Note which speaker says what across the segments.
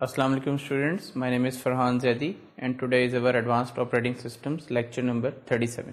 Speaker 1: Assalamu alaikum students, my name is Farhan Zaidi and today is our advanced operating systems lecture number 37.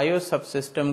Speaker 1: IO subsystem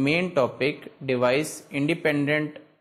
Speaker 1: main topic device independent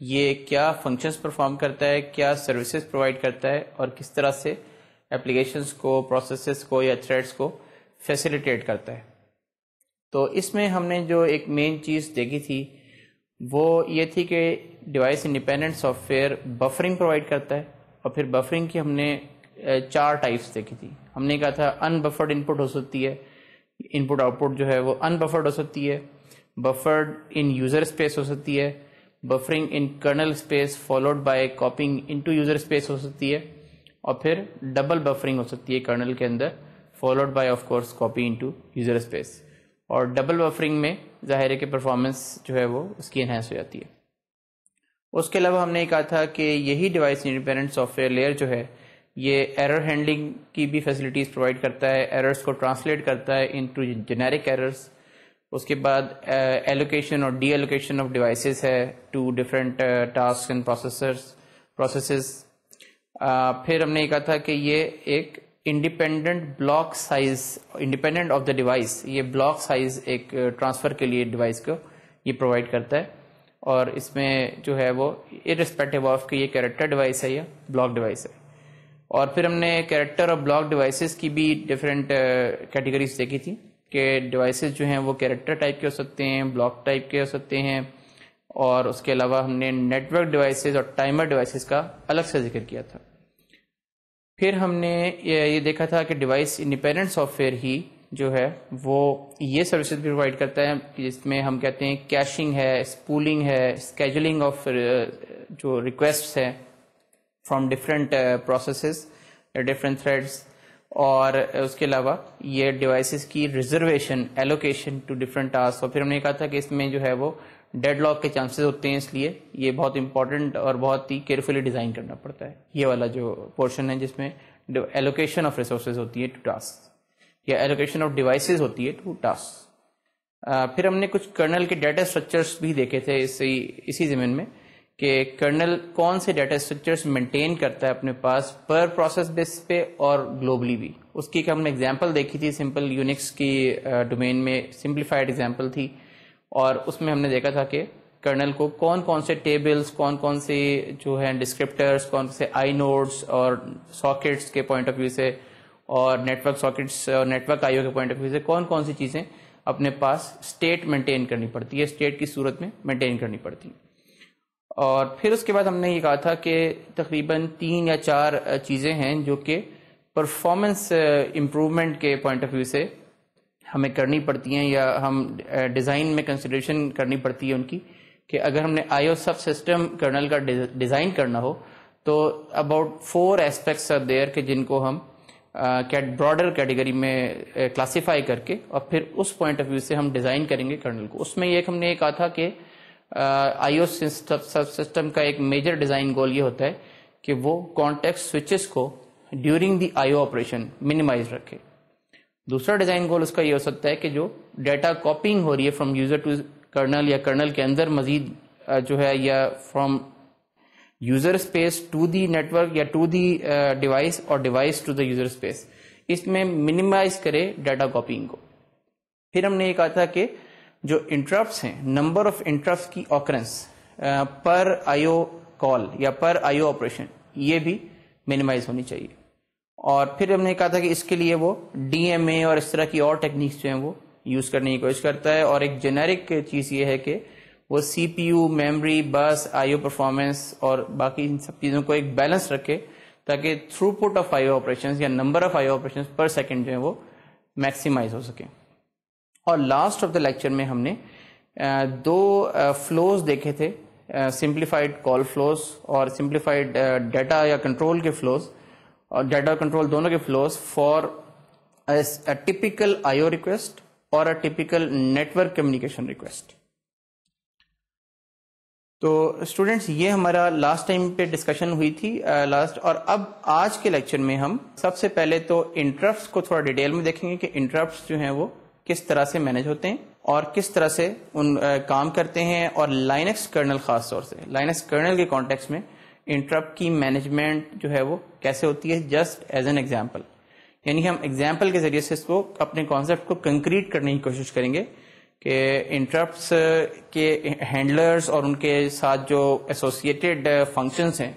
Speaker 1: یہ کیا functions perform کرتا ہے, کیا services provide کرتا ہے اور کس طرح سے اپلیکیشنز کو, پروسیسز کو یا تھریڈس کو فیسیلیٹیٹ کرتا ہے. تو اس میں ہم نے جو ایک مین چیز دیکھی تھی وہ یہ تھی کہ device independent soft where buffering provide کرتا ہے اور پھر بفرنگ کی ہم نے 4 ٹائپس دیکھی تھی. ہم نے کہا تھا ان بفرڈ ان پٹ ہو سکتی ہے, ان پٹ آؤٹ پٹ جو ہے وہ ان بفرڈ ہو سکتی ہے, بفرڈ ان یوزر اسپیس ہو سکتی ہے, buffering in kernel space followed by copying into user space ہو سکتی ہے, اور پھر ڈبل بفرنگ ہو سکتی ہے کرنل کے اندر followed by of course copy into user space. اور ڈبل بفرنگ میں ظاہر ہے کہ پرفارمنس جو ہے وہ اس کی انہینس ہو جاتی ہے. اس کے علاوہ ہم نے کہا تھا کہ یہی device independent soft where layer جو ہے یہ ایرر ہینڈلنگ کی بھی فیسلٹیز پرووائڈ کرتا ہے, ایررز کو ٹرانسلیٹ کرتا ہے انٹو جنیرک ایررز. اس کے بعد ایلوکیشن اور ڈی ایلوکیشن آف ڈیوائسز ہے to different task and processes. پھر ہم نے یہ کہا تھا کہ یہ ایک independent block size, independent of the device, یہ بلاک سائز ایک ٹرانسفر کے لیے ڈیوائس کو یہ پرووائڈ کرتا ہے. اور اس میں جو ہے وہ ارسپیکٹیو آف کہ یہ کیریکٹر ڈیوائس ہے یا بلاک ڈیوائس ہے. اور پھر ہم نے کیریکٹر اور بلاک ڈیوائسز کی بھی ڈفرینٹ کیٹیگریز دیکھی تھی کہ ڈیوائسز جو ہیں وہ کیریکٹر ٹائپ کے ہو سکتے ہیں, بلاک ٹائپ کے ہو سکتے ہیں, اور اس کے علاوہ ہم نے نیٹ ورک ڈیوائسز اور ٹائمر ڈیوائسز کا الگ سے ذکر کیا تھا. پھر ہم نے یہ دیکھا تھا کہ device independent soft where he جو ہے وہ یہ سروسز بھی پرووائڈ کرتا ہے جس میں ہم کہتے ہیں کیشنگ ہے, اسپولنگ ہے, اسکیجولنگ آف جو ریکویسٹس ہے فرام ڈفرینٹ پروسیسز یا ڈفرینٹ تھریڈس, اور اس کے علاوہ یہ ڈیوائسز کی reservation, allocation to different task. اور پھر ہم نے کہا تھا کہ اس میں جو ہے وہ ڈیڈ لاک کے چانسز ہوتے ہیں, اس لیے یہ بہت امپورٹنٹ اور بہت ہی کیئرفلی ڈیزائن کرنا پڑتا ہے. یہ والا جو پورشن ہے جس میں ایلوکیشن آف ریسورسز ہوتی ہے ٹو ٹاسک یا ایلوکیشن آف ڈیوائسز ہوتی ہے ٹو ٹاسک. پھر ہم نے کچھ کرنل کے ڈیٹا اسٹرکچرس بھی دیکھے تھے اسی زمین میں کہ کرنل کون سے ڈیٹا اسٹرکچرس مینٹین کرتا ہے اپنے پاس پر پروسیس بیس پہ اور گلوبلی بھی. اس کی ہم نے اگزامپل دیکھی تھی سمپل یونکس کی ڈومین میں, سمپلیفائڈ اگزامپل تھی, اور اس میں ہم نے دیکھا تھا کہ کرنل کو کون کون سے ٹیبلز, کون کون سے جو ہیں ڈسکرپٹرز, کون سے آئی نوڈس اور ساکٹس کے پوائنٹ آف ویو سے, اور نیٹ ورک ساکٹس اور نیٹ ورک آئی او کے پوائنٹ آف ویو سے کون کون سی چیزیں اپنے پاس اسٹیٹ مینٹین کرنی پڑتی ہے, اسٹیٹ کی صورت میں مینٹین کرنی پڑتی ہے. اور پھر اس کے بعد ہم نے یہ کہا تھا کہ تقریباً 3 یا 4 چیزیں ہیں جو کہ پرفارمنس امپروومنٹ کے پوائنٹ آف ویو سے ہمیں کرنی پڑتی ہیں یا ہم ڈیزائن میں کنسیڈریشن کرنی پڑتی ہے ان کی, کہ اگر ہم نے آئی او سب سسٹم کرنل کا ڈیزائن کرنا ہو تو اباؤٹ 4 ایسپیکٹس آر دیئر کہ جن کو ہم براڈر کیٹیگری میں کلاسیفائی کر کے اور پھر اس پوائنٹ آف ویو سے ہم ڈیزائن کریں گے کرنل کو. اس میں ایک ہم نے یہ کہا تھا کہ آئی او سب سسٹم کا ایک میجر ڈیزائن گول یہ ہوتا ہے کہ وہ کانٹیکسٹ سوئچز کو during the I O operation minimize رکھے. دوسرا ڈیزائن گول اس کا یہ ہو سکتا ہے کہ جو ڈیٹا کاپنگ ہو رہی ہے فرام یوزر ٹو کرنل یا کرنل کے اندر مزید جو ہے یا from user space to the network یا ٹو دی ڈیوائس اور device to the user space, اس میں منیمائز کرے ڈیٹا کاپنگ کو. پھر ہم نے یہ کہا تھا کہ جو انٹرپٹس ہیں, نمبر آف انٹرپٹس کی آکرنس پر آئی او کال یا پر آئی او آپریشن, یہ بھی منیمائز ہونی چاہیے. اور پھر ہم نے کہا تھا کہ اس کے لیے وہ ڈی ایم اے اور اس طرح کی اور ٹیکنیکس جو ہیں وہ یوز کرنے کی کوشش کرتا ہے. اور ایک جنیرک چیز یہ ہے کہ وہ سی پی یو, میموری, بس, آئی او پرفارمنس اور باقی ان سب چیزوں کو ایک بیلنس رکھے تاکہ throughput of I O operation یا number of I O operation per second جو ہے وہ میکسیمائز ہو سکیں. اور لاسٹ آف دا لیکچر میں ہم نے 2 فلوز دیکھے تھے, سمپلیفائڈ کال فلوز اور سمپلیفائڈ ڈیٹا یا کنٹرول کے فلوز, اور ڈیٹا کنٹرول دونوں کے flows for a typical I O request اور a typical network communication request. تو اسٹوڈینٹس یہ ہمارا لاسٹ ٹائم پہ ڈسکشن ہوئی تھی اور اب آج کے لیکچر میں ہم سب سے پہلے تو انٹرپٹس کو تھوڑا ڈیٹیل میں دیکھیں گے کہ انٹرپٹس جو ہیں وہ کس طرح سے مینج ہوتے ہیں اور کس طرح سے ان کام کرتے ہیں، اور لائنکس کرنل خاص طور سے لائنکس کرنل کے کانٹیکس میں انٹرپٹ کی مینجمنٹ جو ہے وہ کیسے ہوتی ہے، جسٹ ایز این ایگزامپل. یعنی ہم ایگزامپل کے ذریعے سے اس کو اپنے کانسیپٹ کو کنکریٹ کرنے کی کوشش کریں گے کہ انٹرپٹس کے ہینڈلرز اور ان کے ساتھ جو ایسوسیٹیڈ فنکشنز ہیں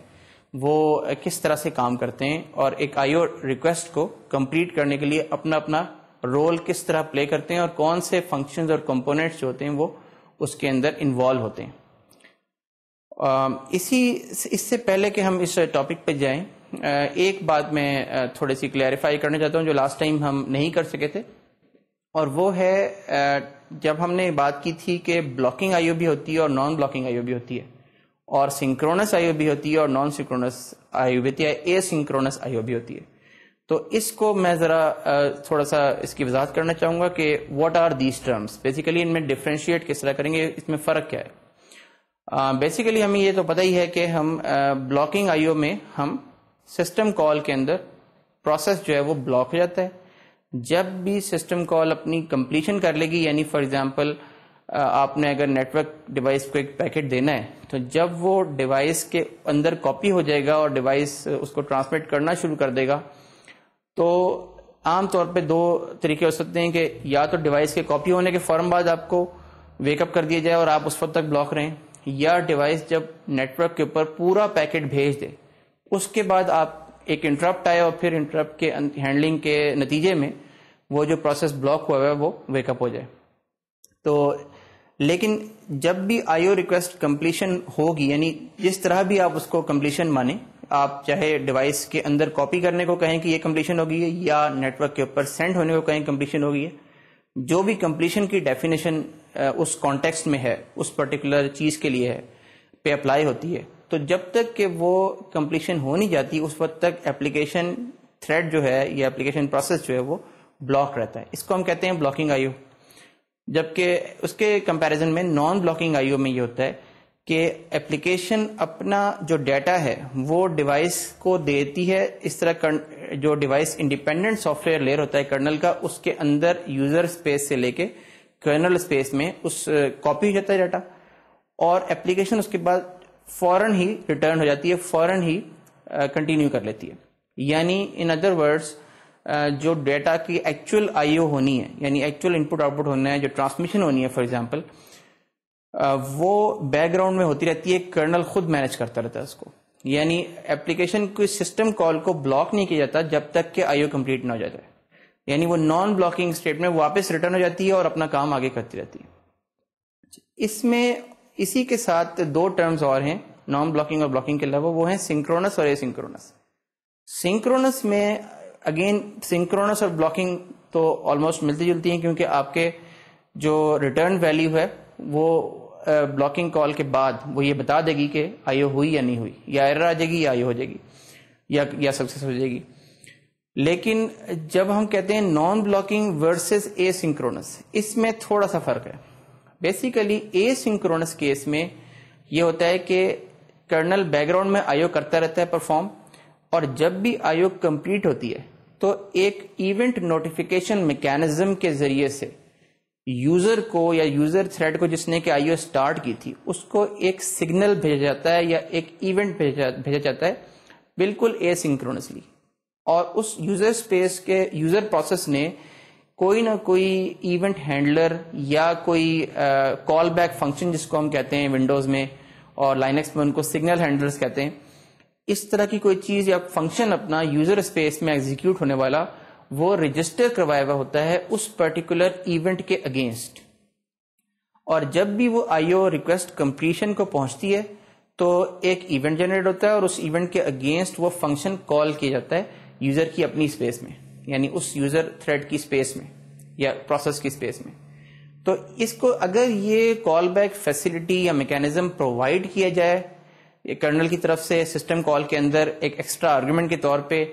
Speaker 1: وہ کس طرح سے کام کرتے ہیں، اور ایک آئی او ریکویسٹ کو کمپلیٹ کرنے کے لیے اپنا اپنا رول کس طرح پلے کرتے ہیں، اور کون سے فنکشنز اور کمپوننٹس جو ہوتے ہیں وہ اس کے اندر انوالو ہوتے ہیں. اس سے پہلے کہ ہم اس ٹاپک پہ جائیں، ایک بات میں تھوڑی سی کلیریفائی کرنا چاہتا ہوں جو لاسٹ ٹائم ہم نہیں کر سکے تھے، اور وہ ہے جب ہم نے بات کی تھی کہ بلاکنگ آئی او بھی ہوتی ہے اور نان بلاکنگ آئی او بھی ہوتی ہے، اور سنکرونس آئی او بھی ہوتی ہے اور نان سنکرونس آئی او بھی ہوتی ہے، اے سنکرونس آئی او بھی ہوتی ہے. تو اس کو میں ذرا تھوڑا سا اس کی وضاحت کرنا چاہوں گا کہ what are these terms, basically ان میں ڈفرینشیٹ کس طرح کریں گے، اس میں فرق کیا ہے. بیسیکلی ہمیں یہ تو پتہ ہی ہے کہ ہم بلاکنگ آئی او میں ہم سسٹم کال کے اندر پروسیس جو ہے وہ بلاک ہو جاتا ہے. جب بھی سسٹم کال اپنی کمپلیشن کر لے گی، یعنی فار ایگزامپل آپ نے اگر نیٹ ورک ڈیوائس کو ایک پیکٹ دینا ہے، تو جب وہ ڈیوائس کے اندر کاپی ہو جائے گا اور ڈیوائس اس کو ٹرانسمٹ کرنا شروع کر دے گا، تو عام طور پہ دو طریقے ہو سکتے ہیں کہ یا تو ڈیوائس کے کاپی ہونے کے فوراً بعد آپ کو ویک اپ کر دیا جائے اور آپ اس وقت تک بلاک رہیں، یا ڈیوائس جب نیٹ ورک کے اوپر پورا پیکٹ بھیج دے اس کے بعد آپ ایک انٹرپٹ آئے اور پھر انٹرپٹ کے ہینڈلنگ کے نتیجے میں وہ جو پروسیس بلاک ہوا ہے وہ ویک اپ ہو جائے. تو لیکن جب بھی آئی او ریکویسٹ کمپلیشن ہوگی، یعنی جس طرح بھی آپ اس کو کمپلیشن مانیں، آپ چاہے ڈیوائس کے اندر کاپی کرنے کو کہیں کہ یہ کمپلیشن ہوگی ہے، یا نیٹ ورک کے اوپر سینڈ ہونے کو کہیں کمپلیشن ہوگی ہے، جو بھی کمپلیشن کی ڈیفینیشن اس کانٹیکسٹ میں ہے، اس پرٹیکولر چیز کے لیے ہے، پہ اپلائی ہوتی ہے. تو جب تک کہ وہ کمپلیشن ہو نہیں جاتی اس وقت تک ایپلیکیشن تھریڈ جو ہے یا ایپلیکیشن پروسیس جو ہے وہ بلاک رہتا ہے. اس کو ہم کہتے ہیں بلاکنگ آئی او. جبکہ اس کے کمپیریزن میں نان بلاکنگ آئی او میں یہ ہوتا ہے کہ ایپلیکیشن اپنا جو ڈیٹا ہے وہ ڈیوائس کو دیتی ہے. اس طرح جو device independent soft where layer ہوتا ہے کرنل کا، اس کے اندر یوزر اسپیس سے لے کے کرنل اسپیس میں اس کاپی ہو جاتا ہے ڈیٹا، اور ایپلیکیشن اس کے بعد فوراً ہی ریٹرن ہو جاتی ہے، فوراً ہی کنٹینیو کر لیتی ہے. یعنی ان ادر ورڈز جو ڈیٹا کی ایکچوئل آئی او ہونی ہے، یعنی ایکچوئل ان پٹ آؤٹ پٹ ہونا ہے، جو ٹرانسمیشن ہونی ہے فار ایگزامپل، وہ بیک گراؤنڈ میں ہوتی رہتی ہے، کرنل خود مینج کرتا رہتا ہے اس کو. یعنی ایپلیکیشن کو سسٹم کال کو بلاک نہیں کیا جاتا جب تک کہ آئی او کمپلیٹ نہ ہو جاتا ہے. یعنی وہ نان بلاکنگ اسٹیٹ میں واپس ریٹرن ہو جاتی ہے اور اپنا کام آگے کرتی رہتی ہے. اس میں اسی کے ساتھ دو ٹرمز اور ہیں نان بلاکنگ اور بلاکنگ کے علاوہ، وہ ہیں سنکرونس اور اے سنکرونس. سنکرونس میں اگین سنکرونس اور بلاکنگ تو آلموسٹ ملتی جلتی ہیں، کیونکہ آپ کے جو ریٹرن ویلیو ہے وہ بلاکنگ کال کے بعد وہ یہ بتا دے گی کہ آئی او ہوئی یا نہیں ہوئی، یا ایرر آ جائے گی یا آئی او ہو جائے گی یا سکسیس ہو جائے گی. لیکن جب ہم کہتے ہیں نان بلاکنگ ورسز اے سنکرونس، اس میں تھوڑا سا فرق ہے. بیسیکلی اے سنکرونس کیس میں یہ ہوتا ہے کہ کرنل بیک گراؤنڈ میں آئی او کرتا رہتا ہے پرفارم، اور جب بھی آئی او کمپلیٹ ہوتی ہے تو ایک ایونٹ نوٹیفیکیشن میکینزم کے ذریعے سے یوزر کو یا یوزر تھریڈ کو جس نے کہ آئی او اسٹارٹ کی تھی اس کو ایک سگنل بھیجا جاتا ہے یا ایک ایونٹ بھیجا جاتا ہے بالکل اے سنکرونسلی، اور اس یوزر اسپیس کے یوزر پروسیس نے کوئی نہ کوئی ایونٹ ہینڈلر یا کوئی کال بیک فنکشن جس کو ہم کہتے ہیں ونڈوز میں، اور لائنکس میں ان کو سگنل ہینڈلرز کہتے ہیں، اس طرح کی کوئی چیز یا فنکشن اپنا یوزر اسپیس میں ایگزیکیوٹ ہونے والا وہ رجسٹر کروایا ہوا ہوتا ہے اس پرٹیکولر ایونٹ کے اگینسٹ. اور جب بھی وہ آئی او ریکویسٹ کمپلیشن کو پہنچتی ہے تو ایک ایونٹ جنریٹ ہوتا ہے، اور اس ایونٹ کے اگینسٹ وہ فنکشن کال کیا جاتا ہے یوزر کی اپنی اسپیس میں، یعنی اس یوزر تھریڈ کی اسپیس میں یا پروسیس کی اسپیس میں. تو اس کو اگر یہ کال بیک فیسلٹی یا میکینزم پرووائڈ کیا جائے کرنل کی طرف سے سسٹم کال کے اندر ایک ایکسٹرا آرگومنٹ کے طور پہ،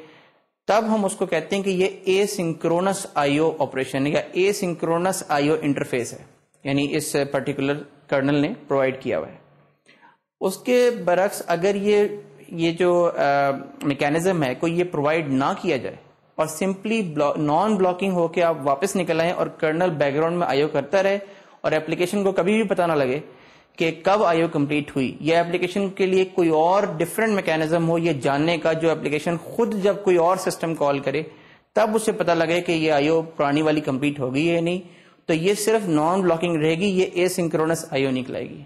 Speaker 1: تب ہم اس کو کہتے ہیں کہ یہ اے سنکرونس آئی او آپریشن یا اے سنکرونس آئی او انٹرفیس ہے، یعنی اس پرٹیکولر کرنل نے پرووائڈ کیا ہوا ہے. اس کے برعکس اگر یہ جو میکینزم ہے کوئی یہ پرووائڈ نہ کیا جائے اور سمپلی نان بلاکنگ ہو کے آپ واپس نکل آئیں اور کرنل بیک گراؤنڈ میں آئیو کرتا رہے اور اپلیکیشن کو کبھی بھی پتہ نہ لگے کہ کب آئیو کمپلیٹ ہوئی، یا اپلیکیشن کے لیے کوئی اور ڈفرینٹ میکینزم ہو یہ جاننے کا جو اپلیکیشن خود جب کوئی اور سسٹم کال کرے تب اسے پتہ لگے کہ یہ آئیو پرانی والی کمپلیٹ ہو گئی ہے یا نہیں، تو یہ صرف نان بلاکنگ رہے گی، یہ اے سنکرونس آئیو نکلائے گی.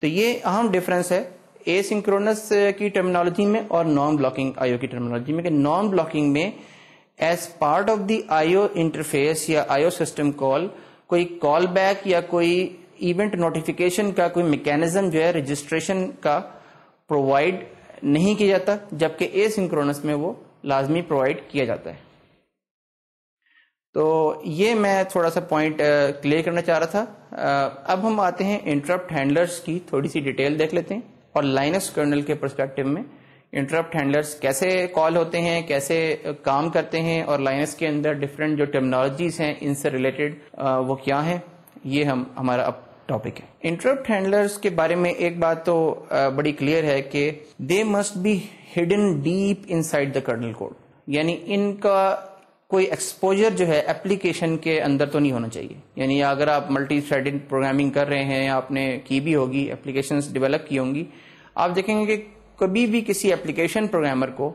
Speaker 1: تو یہ اہم ڈفرنس ہے اے سنکرونس کی ٹرمینالوجی میں اور نان بلاکنگ آئیو کی ٹرمینالوجی میں، کہ نان بلاکنگ میں as part of the I O interface یا آئیو سسٹم کال کوئی کال بیک یا کوئی ایونٹ نوٹیفیکیشن کا کوئی میکینزم جو ہے رجسٹریشن کا پرووائڈ نہیں کیا جاتا، جبکہ اے سنکرونس میں وہ لازمی پرووائڈ کیا جاتا ہے. تو یہ میں تھوڑا سا پوائنٹ کلیئر کرنا چاہ رہا تھا. اب ہم آتے ہیں انٹرپٹ ہینڈلرز کی تھوڑی سی ڈیٹیل دیکھ لیتے ہیں، اور لائنکس کرنل کے پرسپیکٹو میں انٹرپٹ ہینڈلرز کیسے کال ہوتے ہیں، کیسے کام کرتے ہیں، اور لائنکس کے اندر ڈفرینٹ جو ٹرمینالوجیز ہیں ان سے ریلیٹڈ وہ کیا ہیں، یہ ہمارا اب ٹاپک ہے. انٹرپٹ ہینڈلرز کے بارے میں ایک بات تو بڑی کلیئر ہے کہ they must be hidden deep inside the kernel code, یعنی ان کا کوئی ایکسپوجر جو ہے اپلیکیشن کے اندر تو نہیں ہونا چاہیے. یعنی اگر آپ ملٹی تھریڈنگ پروگرامنگ کر رہے ہیں، آپ نے کی بھی ہوگی، اپلیکیشنز ڈیولپ کی ہوں گی، آپ دیکھیں گے کہ کبھی بھی کسی اپلیکیشن پروگرامر کو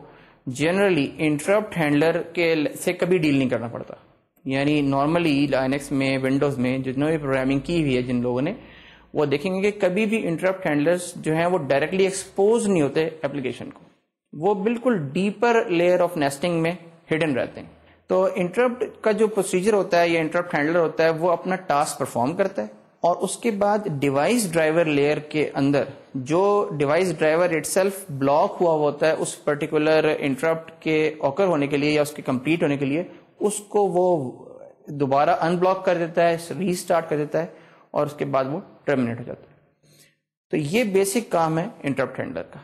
Speaker 1: جنرلی انٹرپٹ ہینڈلر کے سے کبھی ڈیل نہیں کرنا پڑتا. یعنی نارملی لائنکس میں، ونڈوز میں جتنے بھی پروگرامنگ کی ہوئی ہے جن لوگوں نے، وہ دیکھیں گے کہ کبھی بھی انٹرپٹ ہینڈلرز جو ہیں وہ ڈائریکٹلی ایکسپوز نہیں ہوتے اپلیکیشن کو، وہ بالکل ڈیپر لیئر آف نیسٹنگ میں ہڈن رہتے ہیں. تو انٹرپٹ کا جو پروسیجر ہوتا ہے یا انٹرپٹ ہینڈلر ہوتا ہے وہ اپنا ٹاسک پرفارم کرتا ہے، اور اس کے بعد ڈیوائس ڈرائیور لیئر کے اندر جو device driver it self block ہوا ہوتا ہے اس پرٹیکولر انٹرپٹ کے اوکر ہونے کے لیے یا اس کے کمپلیٹ ہونے کے لیے، اس کو وہ دوبارہ ان بلاک کر دیتا ہے، ری اسٹارٹ کر دیتا ہے، اور اس کے بعد وہ ٹرمینیٹ ہو جاتا ہے. تو یہ بیسک کام ہے انٹرپٹ ہینڈلر کا.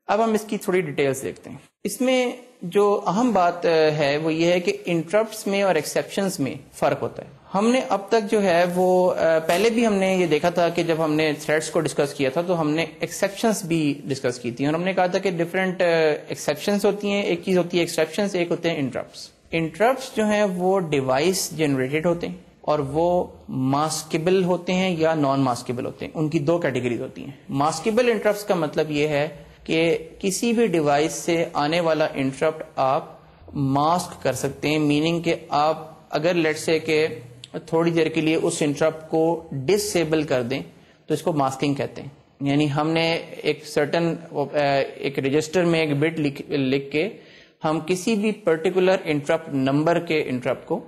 Speaker 1: اب ہم اس کی تھوڑی ڈیٹیلز دیکھتے ہیں. اس میں جو اہم بات ہے وہ یہ ہے کہ انٹرپٹس میں اور ایکسیپشنز میں فرق ہوتا ہے. ہم نے اب تک جو ہے وہ پہلے بھی ہم نے یہ دیکھا تھا کہ جب ہم نے تھریڈس کو ڈسکس کیا تھا تو ہم نے ایکسیپشنز بھی ڈسکس کی تھی، اور ہم نے کہا تھا کہ ڈفرینٹ ایکسیپشنز ہوتی ہیں. ایک چیز ہوتی ہے ایکسیپشنز، ایک ہوتے ہیں انٹرپٹس. انٹرپٹس جو ہیں وہ ڈیوائس جنریٹڈ ہوتے ہیں اور وہ ماسکیبل ہوتے ہیں یا نان ماسکیبل ہوتے ہیں. ان کی دو کیٹیگریز ہوتی ہیں. ماسکیبل انٹرپٹس کا مطلب یہ ہے کہ کسی بھی ڈیوائس سے آنے والا انٹرپٹ آپ ماسک کر سکتے ہیں، میننگ کہ آپ اگر لیٹ سے کہ تھوڑی دیر کے لیے اس انٹرپٹ کو ڈسیبل کر دیں تو اس کو ماسکنگ کہتے ہیں. یعنی ہم نے ایک سرٹن ایک رجسٹر میں ایک بٹ لکھ کے ہم کسی بھی پرٹیکولر انٹرپٹ نمبر کے انٹرپٹ کو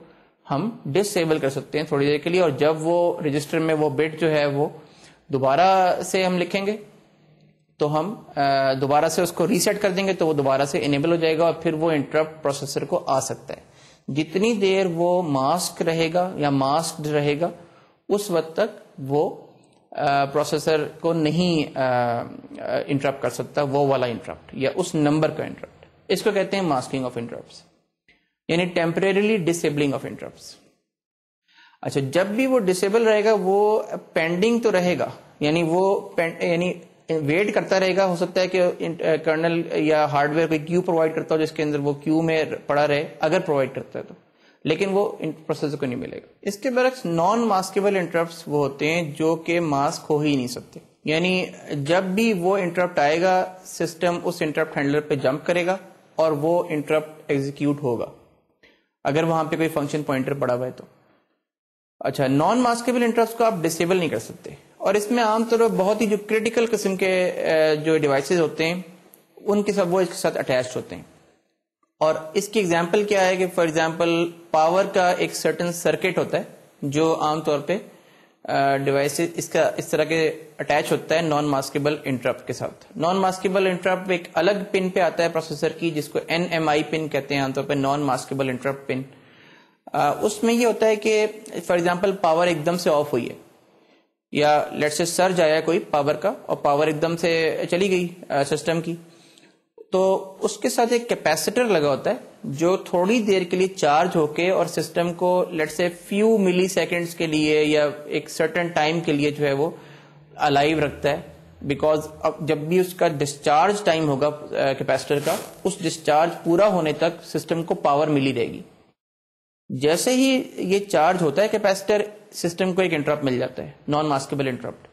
Speaker 1: ہم ڈسیبل کر سکتے ہیں تھوڑی دیر کے لیے، اور جب وہ رجسٹر میں وہ بٹ جو ہے وہ دوبارہ سے ہم لکھیں گے تو ہم دوبارہ سے اس کو ریسیٹ کر دیں گے تو وہ دوبارہ سے انیبل ہو جائے گا، اور پھر وہ انٹرپٹ پروسیسر کو آ سکتا ہے. جتنی دیر وہ ماسک رہے گا یا ماسکڈ رہے گا اس وقت تک وہ پروسیسر کو نہیں انٹرپٹ کر سکتا وہ والا انٹرپٹ یا اس نمبر کا انٹرپٹ. اس کو کہتے ہیں ماسکنگ آف انٹرپٹس، یعنی ٹیمپریریلی ڈسیبلنگ آف انٹرپٹس. اچھا، جب بھی وہ ڈسیبل رہے گا وہ پینڈنگ تو رہے گا، یعنی وہ یعنی ویٹ کرتا رہے گا. ہو سکتا ہے کہ کرنل یا ہارڈ ویئر کوئی کیو پرووائڈ کرتا ہو جس کے اندر وہ کیو میں پڑا رہے، اگر پرووائڈ کرتا ہے تو، لیکن وہ پروسیسر کو نہیں ملے گا. اس کے برعکس نان ماسکیبل انٹرپٹس وہ ہوتے ہیں جو کہ ماسک ہو ہی نہیں سکتے. یعنی جب بھی وہ انٹرپٹ آئے گا سسٹم اس انٹرپٹ ہینڈلر پہ جمپ کرے گا اور وہ انٹرپٹ ایگزیکیوٹ ہوگا اگر وہاں پہ کوئی فنکشن پوائنٹر پڑا ہوا ہے تو. اچھا، نان ماسکیبل انٹرپٹس کو آپ ڈسیبل نہیں کر سکتے، اور اس میں عام طور پر بہت ہی جو کریٹیکل قسم کے جو ڈیوائسز ہوتے ہیں ان کے سب وہ اس کے ساتھ اٹیچڈ ہوتے ہیں. اور اس کی ایگزامپل کیا ہے کہ فار ایگزامپل پاور کا ایک سرٹن سرکٹ ہوتا ہے جو عام طور پہ ڈیوائسز اس طرح کے اٹیچ ہوتا ہے نان ماسکیبل انٹرپٹ کے ساتھ. نان ماسکیبل انٹرپٹ ایک الگ پن پہ آتا ہے پروسیسر کی جس کو NMI پن کہتے ہیں عام طور پہ، نان ماسکیبل انٹرپٹ پن. اس میں یہ ہوتا ہے کہ فار ایگزامپل پاور ایک دم سے آف ہوئی ہے یا لیٹ سے سرج آیا کوئی پاور کا اور پاور ایک دم سے چلی گئی سسٹم کی، تو اس کے ساتھ ایک کیپیسیٹر لگا ہوتا ہے جو تھوڑی دیر کے لیے چارج ہو کے اور سسٹم کو لیٹ سے فیو ملی سیکنڈز کے لیے یا ایک سرٹن ٹائم کے لیے جو ہے وہ الائیو رکھتا ہے, بیکاز جب بھی اس کا ڈسچارج ٹائم ہوگا کیپیسٹر کا, اس ڈسچارج پورا ہونے تک سسٹم کو پاور ملی رہے گی. جیسے ہی یہ چارج ہوتا ہے کیپیسٹر, سسٹم کو ایک انٹرپٹ مل جاتا ہے, نان ماسکیبل انٹرپٹ.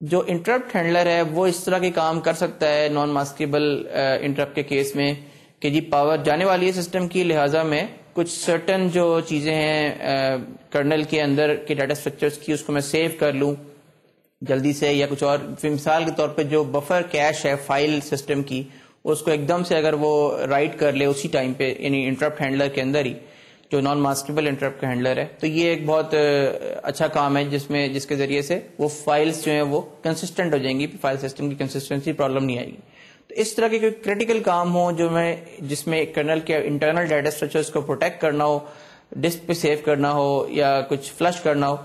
Speaker 1: جو انٹرپٹ ہینڈلر ہے وہ اس طرح کے کام کر سکتا ہے نان ماسکیبل انٹرپٹ کے کیس میں کہ جی پاور جانے والی ہے سسٹم کی, لہٰذا میں کچھ سرٹن جو چیزیں ہیں کرنل کے اندر کے ڈیٹا اسٹرکچرس کی, اس کو میں سیو کر لوں جلدی سے, یا کچھ اور. مثال کے طور پہ جو بفر کیش ہے فائل سسٹم کی, اس کو ایک دم سے اگر وہ رائٹ کر لے اسی ٹائم پہ, یعنی انٹرپٹ ہینڈلر کے اندر ہی, جو نان ماسکیبل انٹرپٹ کا ہینڈلر ہے, تو یہ ایک بہت اچھا کام ہے جس کے ذریعے سے وہ فائلز جو ہیں وہ کنسسٹنٹ ہو جائیں گی, فائل سسٹم کی کنسسٹنسی پرابلم نہیں آئے گی. تو اس طرح کے کوئی کریٹیکل کام ہو جس میں کرنل کے انٹرنل ڈیٹا اسٹرکچرز کو پروٹیکٹ کرنا ہو, ڈسک پہ سیو کرنا ہو یا کچھ فلش کرنا ہو,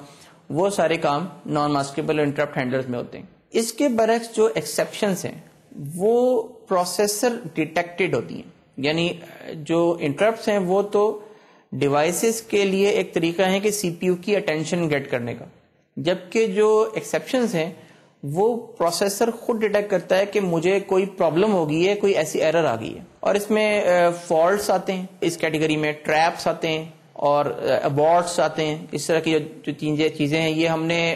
Speaker 1: وہ سارے کام نان ماسکیبل انٹرپٹ ہینڈلرز میں ہوتے ہیں. اس کے برعکس جو ایکسیپشنز ہیں وہ پروسیسر ڈیٹیکٹڈ ہوتی ہیں, یعنی جو انٹرپٹس ہیں وہ تو ڈیوائسز کے لیے ایک طریقہ ہے کہ سی پی یو کی اٹینشن گیٹ کرنے کا, جبکہ جو ایکسیپشنز ہیں وہ پروسیسر خود ڈیٹیکٹ کرتا ہے کہ مجھے کوئی پرابلم ہو گئی ہے, کوئی ایسی ایرر آ گئی ہے. اور اس میں فالٹس آتے ہیں, اس کیٹیگری میں ٹریپس آتے ہیں اور ابارٹس آتے ہیں. اس طرح کی جو چیزیں ہیں یہ ہم نے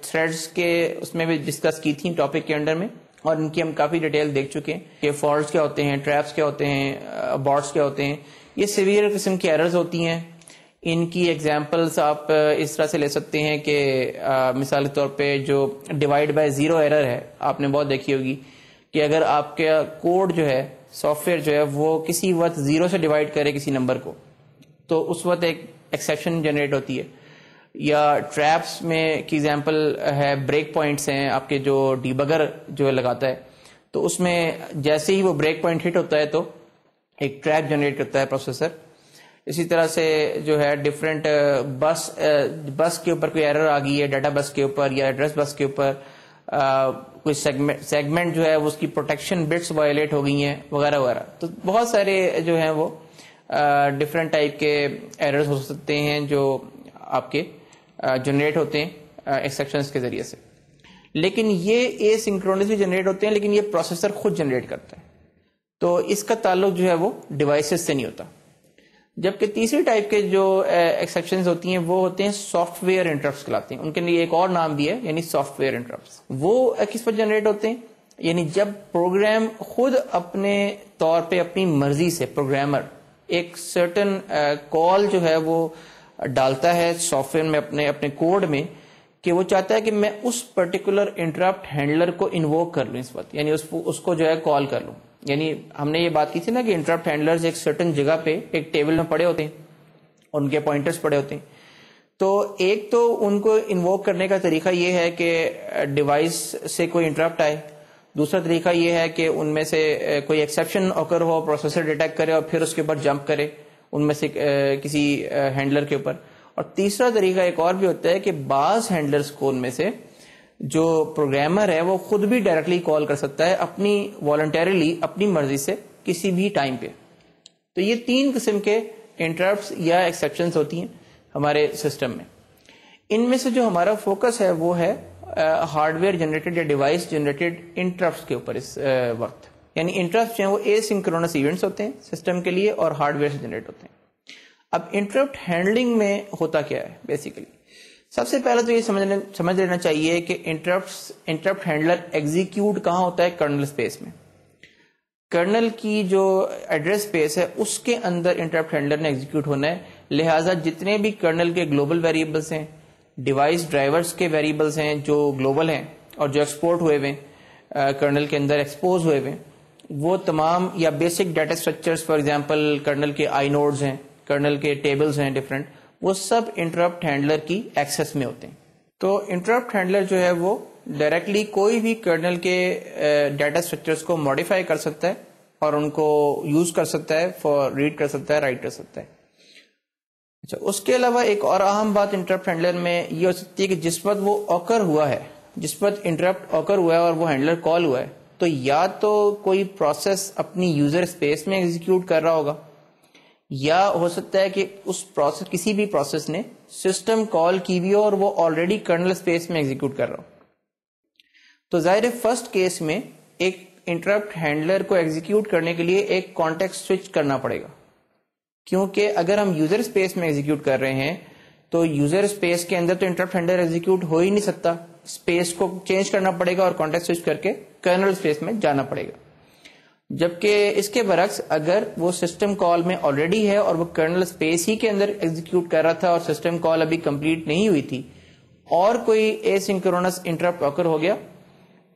Speaker 1: تھریڈز کے اس میں بھی ڈسکس کی تھیں ٹاپک کے انڈر میں, اور ان کی ہم کافی ڈیٹیل دیکھ چکے ہیں کہ فالٹس کیا ہوتے ہیں, ٹریپس کیا ہوتے ہیں, ابارٹس کیا ہوتے ہیں. یہ سیویئر قسم کی ایررز ہوتی ہیں. ان کی ایگزامپلس آپ اس طرح سے لے سکتے ہیں کہ مثال کے طور پہ جو ڈیوائڈ بائی زیرو ایرر ہے, آپ نے بہت دیکھی ہوگی کہ اگر آپ کا کوڈ جو ہے, سافٹ ویئر جو ہے, وہ کسی وقت زیرو سے ڈیوائڈ کرے کسی نمبر کو, تو اس وقت ایک ایکسیپشن جنریٹ ہوتی ہے. یا ٹریپس میں کی ایگزامپل ہے بریک پوائنٹس ہیں آپ کے, جو ڈیبگر جو لگاتا ہے, تو اس میں جیسے ہی وہ بریک پوائنٹ ہٹ ہوتا ہے تو ایک ٹریپ جنریٹ کرتا ہے پروسیسر. اسی طرح سے جو ہے ڈفرینٹ بس کے اوپر کوئی ایرر آ گئی ہے, ڈیٹا بس کے اوپر یا ایڈریس بس کے اوپر کوئی سیگمنٹ جو ہے اس کی پروٹیکشن بٹس وائلیٹ ہو گئی ہیں وغیرہ وغیرہ. تو بہت سارے جو ہیں وہ ڈفرینٹ ٹائپ کے ایررز ہو سکتے ہیں جو آپ کے جنریٹ ہوتے ہیں ایکسیپشنز کے ذریعے سے. لیکن یہ اے سنکرونسلی جنریٹ ہوتے ہیں, لیکن یہ پروسیسر خود جنریٹ کرتا ہے, تو اس کا تعلق جو ہے وہ ڈیوائسز سے نہیں ہوتا. جبکہ تیسری ٹائپ کے جو ایکسیپشنز ہوتی ہیں وہ ہوتے ہیں سافٹ ویئر انٹرپٹس کہلاتے ہیں. ان کے لیے ایک اور نام بھی ہے, یعنی سافٹ ویئر انٹرپٹس. وہ کس پر جنریٹ ہوتے ہیں, یعنی جب پروگرام خود اپنے طور پہ اپنی مرضی سے پروگرامر ایک سرٹن کال جو ہے وہ ڈالتا ہے سافٹ ویئر میں اپنے کوڈ میں, کہ وہ چاہتا ہے کہ میں اس پرٹیکولر انٹرپٹ ہینڈلر کو انووک کر لوں اس وقت, یعنی اس کو جو ہے کال کر لوں. یعنی ہم نے یہ بات کی تھی نا کہ انٹرپٹ ہینڈلرز ایک سرٹن جگہ پہ ایک ٹیبل میں پڑے ہوتے ہیں, ان کے پوائنٹرز پڑے ہوتے ہیں. تو ایک تو ان کو انووک کرنے کا طریقہ یہ ہے کہ ڈیوائس سے کوئی انٹرپٹ آئے. دوسرا طریقہ یہ ہے کہ ان میں سے کوئی ایکسیپشن اوکر ہو, پروسیسر ڈیٹیکٹ کرے اور پھر اس کے اوپر جمپ کرے ان میں سے کسی ہینڈلر کے اوپر. اور تیسرا طریقہ ایک اور بھی ہوتا ہے کہ بعض ہینڈلرز کو ان میں سے جو پروگرامر ہے وہ خود بھی ڈائریکٹلی کال کر سکتا ہے اپنی والنٹیرلی, اپنی مرضی سے کسی بھی ٹائم پہ. تو یہ تین قسم کے انٹرپٹس یا ایکسیپشنز ہوتی ہیں ہمارے سسٹم میں. ان میں سے جو ہمارا فوکس ہے وہ ہے ہارڈ ویئر جنریٹڈ یا ڈیوائس جنریٹڈ انٹرپٹس کے اوپر اس وقت. یعنی انٹرپٹس جو ہیں وہ اے سنکرونس ایونٹس ہوتے ہیں سسٹم کے لیے اور ہارڈ ویئر سے جنریٹ ہوتے ہیں. اب انٹرپٹ ہینڈلنگ میں ہوتا کیا ہے بیسیکلی, سب سے پہلے تو یہ سمجھ لینا چاہیے کہ انٹرپٹ ہینڈلر ایگزیکیوٹ کہاں ہوتا ہے, کرنل اسپیس میں. کرنل کی جو ایڈریس اسپیس ہے اس کے اندر انٹرپٹ ہینڈلر نے ایگزیکیوٹ ہونا ہے. لہٰذا جتنے بھی کرنل کے گلوبل ویریبلس ہیں, ڈیوائس ڈرائیورز کے ویریبلس ہیں جو گلوبل ہیں اور جو ایکسپورٹ ہوئے ہوئے کرنل کے اندر ایکسپوز ہوئے ہوئے, وہ تمام, یا basic data structures for example kernel کے آئی نوڈز ہیں, کرنل کے ٹیبلز ہیں ڈفرینٹ, وہ سب انٹرپٹ ہینڈلر کی ایکسس میں ہوتے ہیں. تو انٹرپٹ ہینڈلر جو ہے وہ ڈائریکٹلی کوئی بھی کرنل کے ڈیٹا اسٹرکچرز کو ماڈیفائی کر سکتا ہے اور ان کو یوز کر سکتا ہے, فار ریڈ کر سکتا ہے, رائٹ کر سکتا ہے. اچھا, اس کے علاوہ ایک اور اہم بات انٹرپٹ ہینڈلر میں یہ ہو سکتی ہے کہ جس وقت وہ اوکر ہوا ہے, جس وقت انٹرپٹ اوکر ہوا ہے اور وہ ہینڈلر کال ہوا ہے, تو یا تو کوئی پروسیس اپنی یوزر اسپیس میں ایگزیکیوٹ کر رہا ہوگا, یا ہو سکتا ہے کہ اس پروسیس, کسی بھی پروسیس نے سسٹم کال کی بھی ہو اور وہ آلریڈی کرنل اسپیس میں ایگزیکیوٹ کر رہا ہو. تو ظاہر فرسٹ کیس میں ایک انٹرپٹ ہینڈلر کو ایگزیکیوٹ کرنے کے لیے ایک کانٹیکسٹ سوئچ کرنا پڑے گا، کیونکہ اگر ہم یوزر اسپیس میں ایگزیکیوٹ کر رہے ہیں تو یوزر اسپیس کے اندر تو انٹرپٹ ہینڈلر ایگزیکیوٹ ہو ہی نہیں سکتا، اسپیس کو چینج کرنا پڑے گا اور کانٹیکسٹ سوئچ کر کے کرنل اسپیس میں جانا پڑے گا. جبکہ اس کے برعکس اگر وہ سسٹم کال میں آلریڈی ہے اور وہ کرنل اسپیس ہی کے اندر ایگزیکیوٹ کر رہا تھا اور سسٹم کال ابھی کمپلیٹ نہیں ہوئی تھی اور کوئی اے سنکرونس انٹرپٹ اکر ہو گیا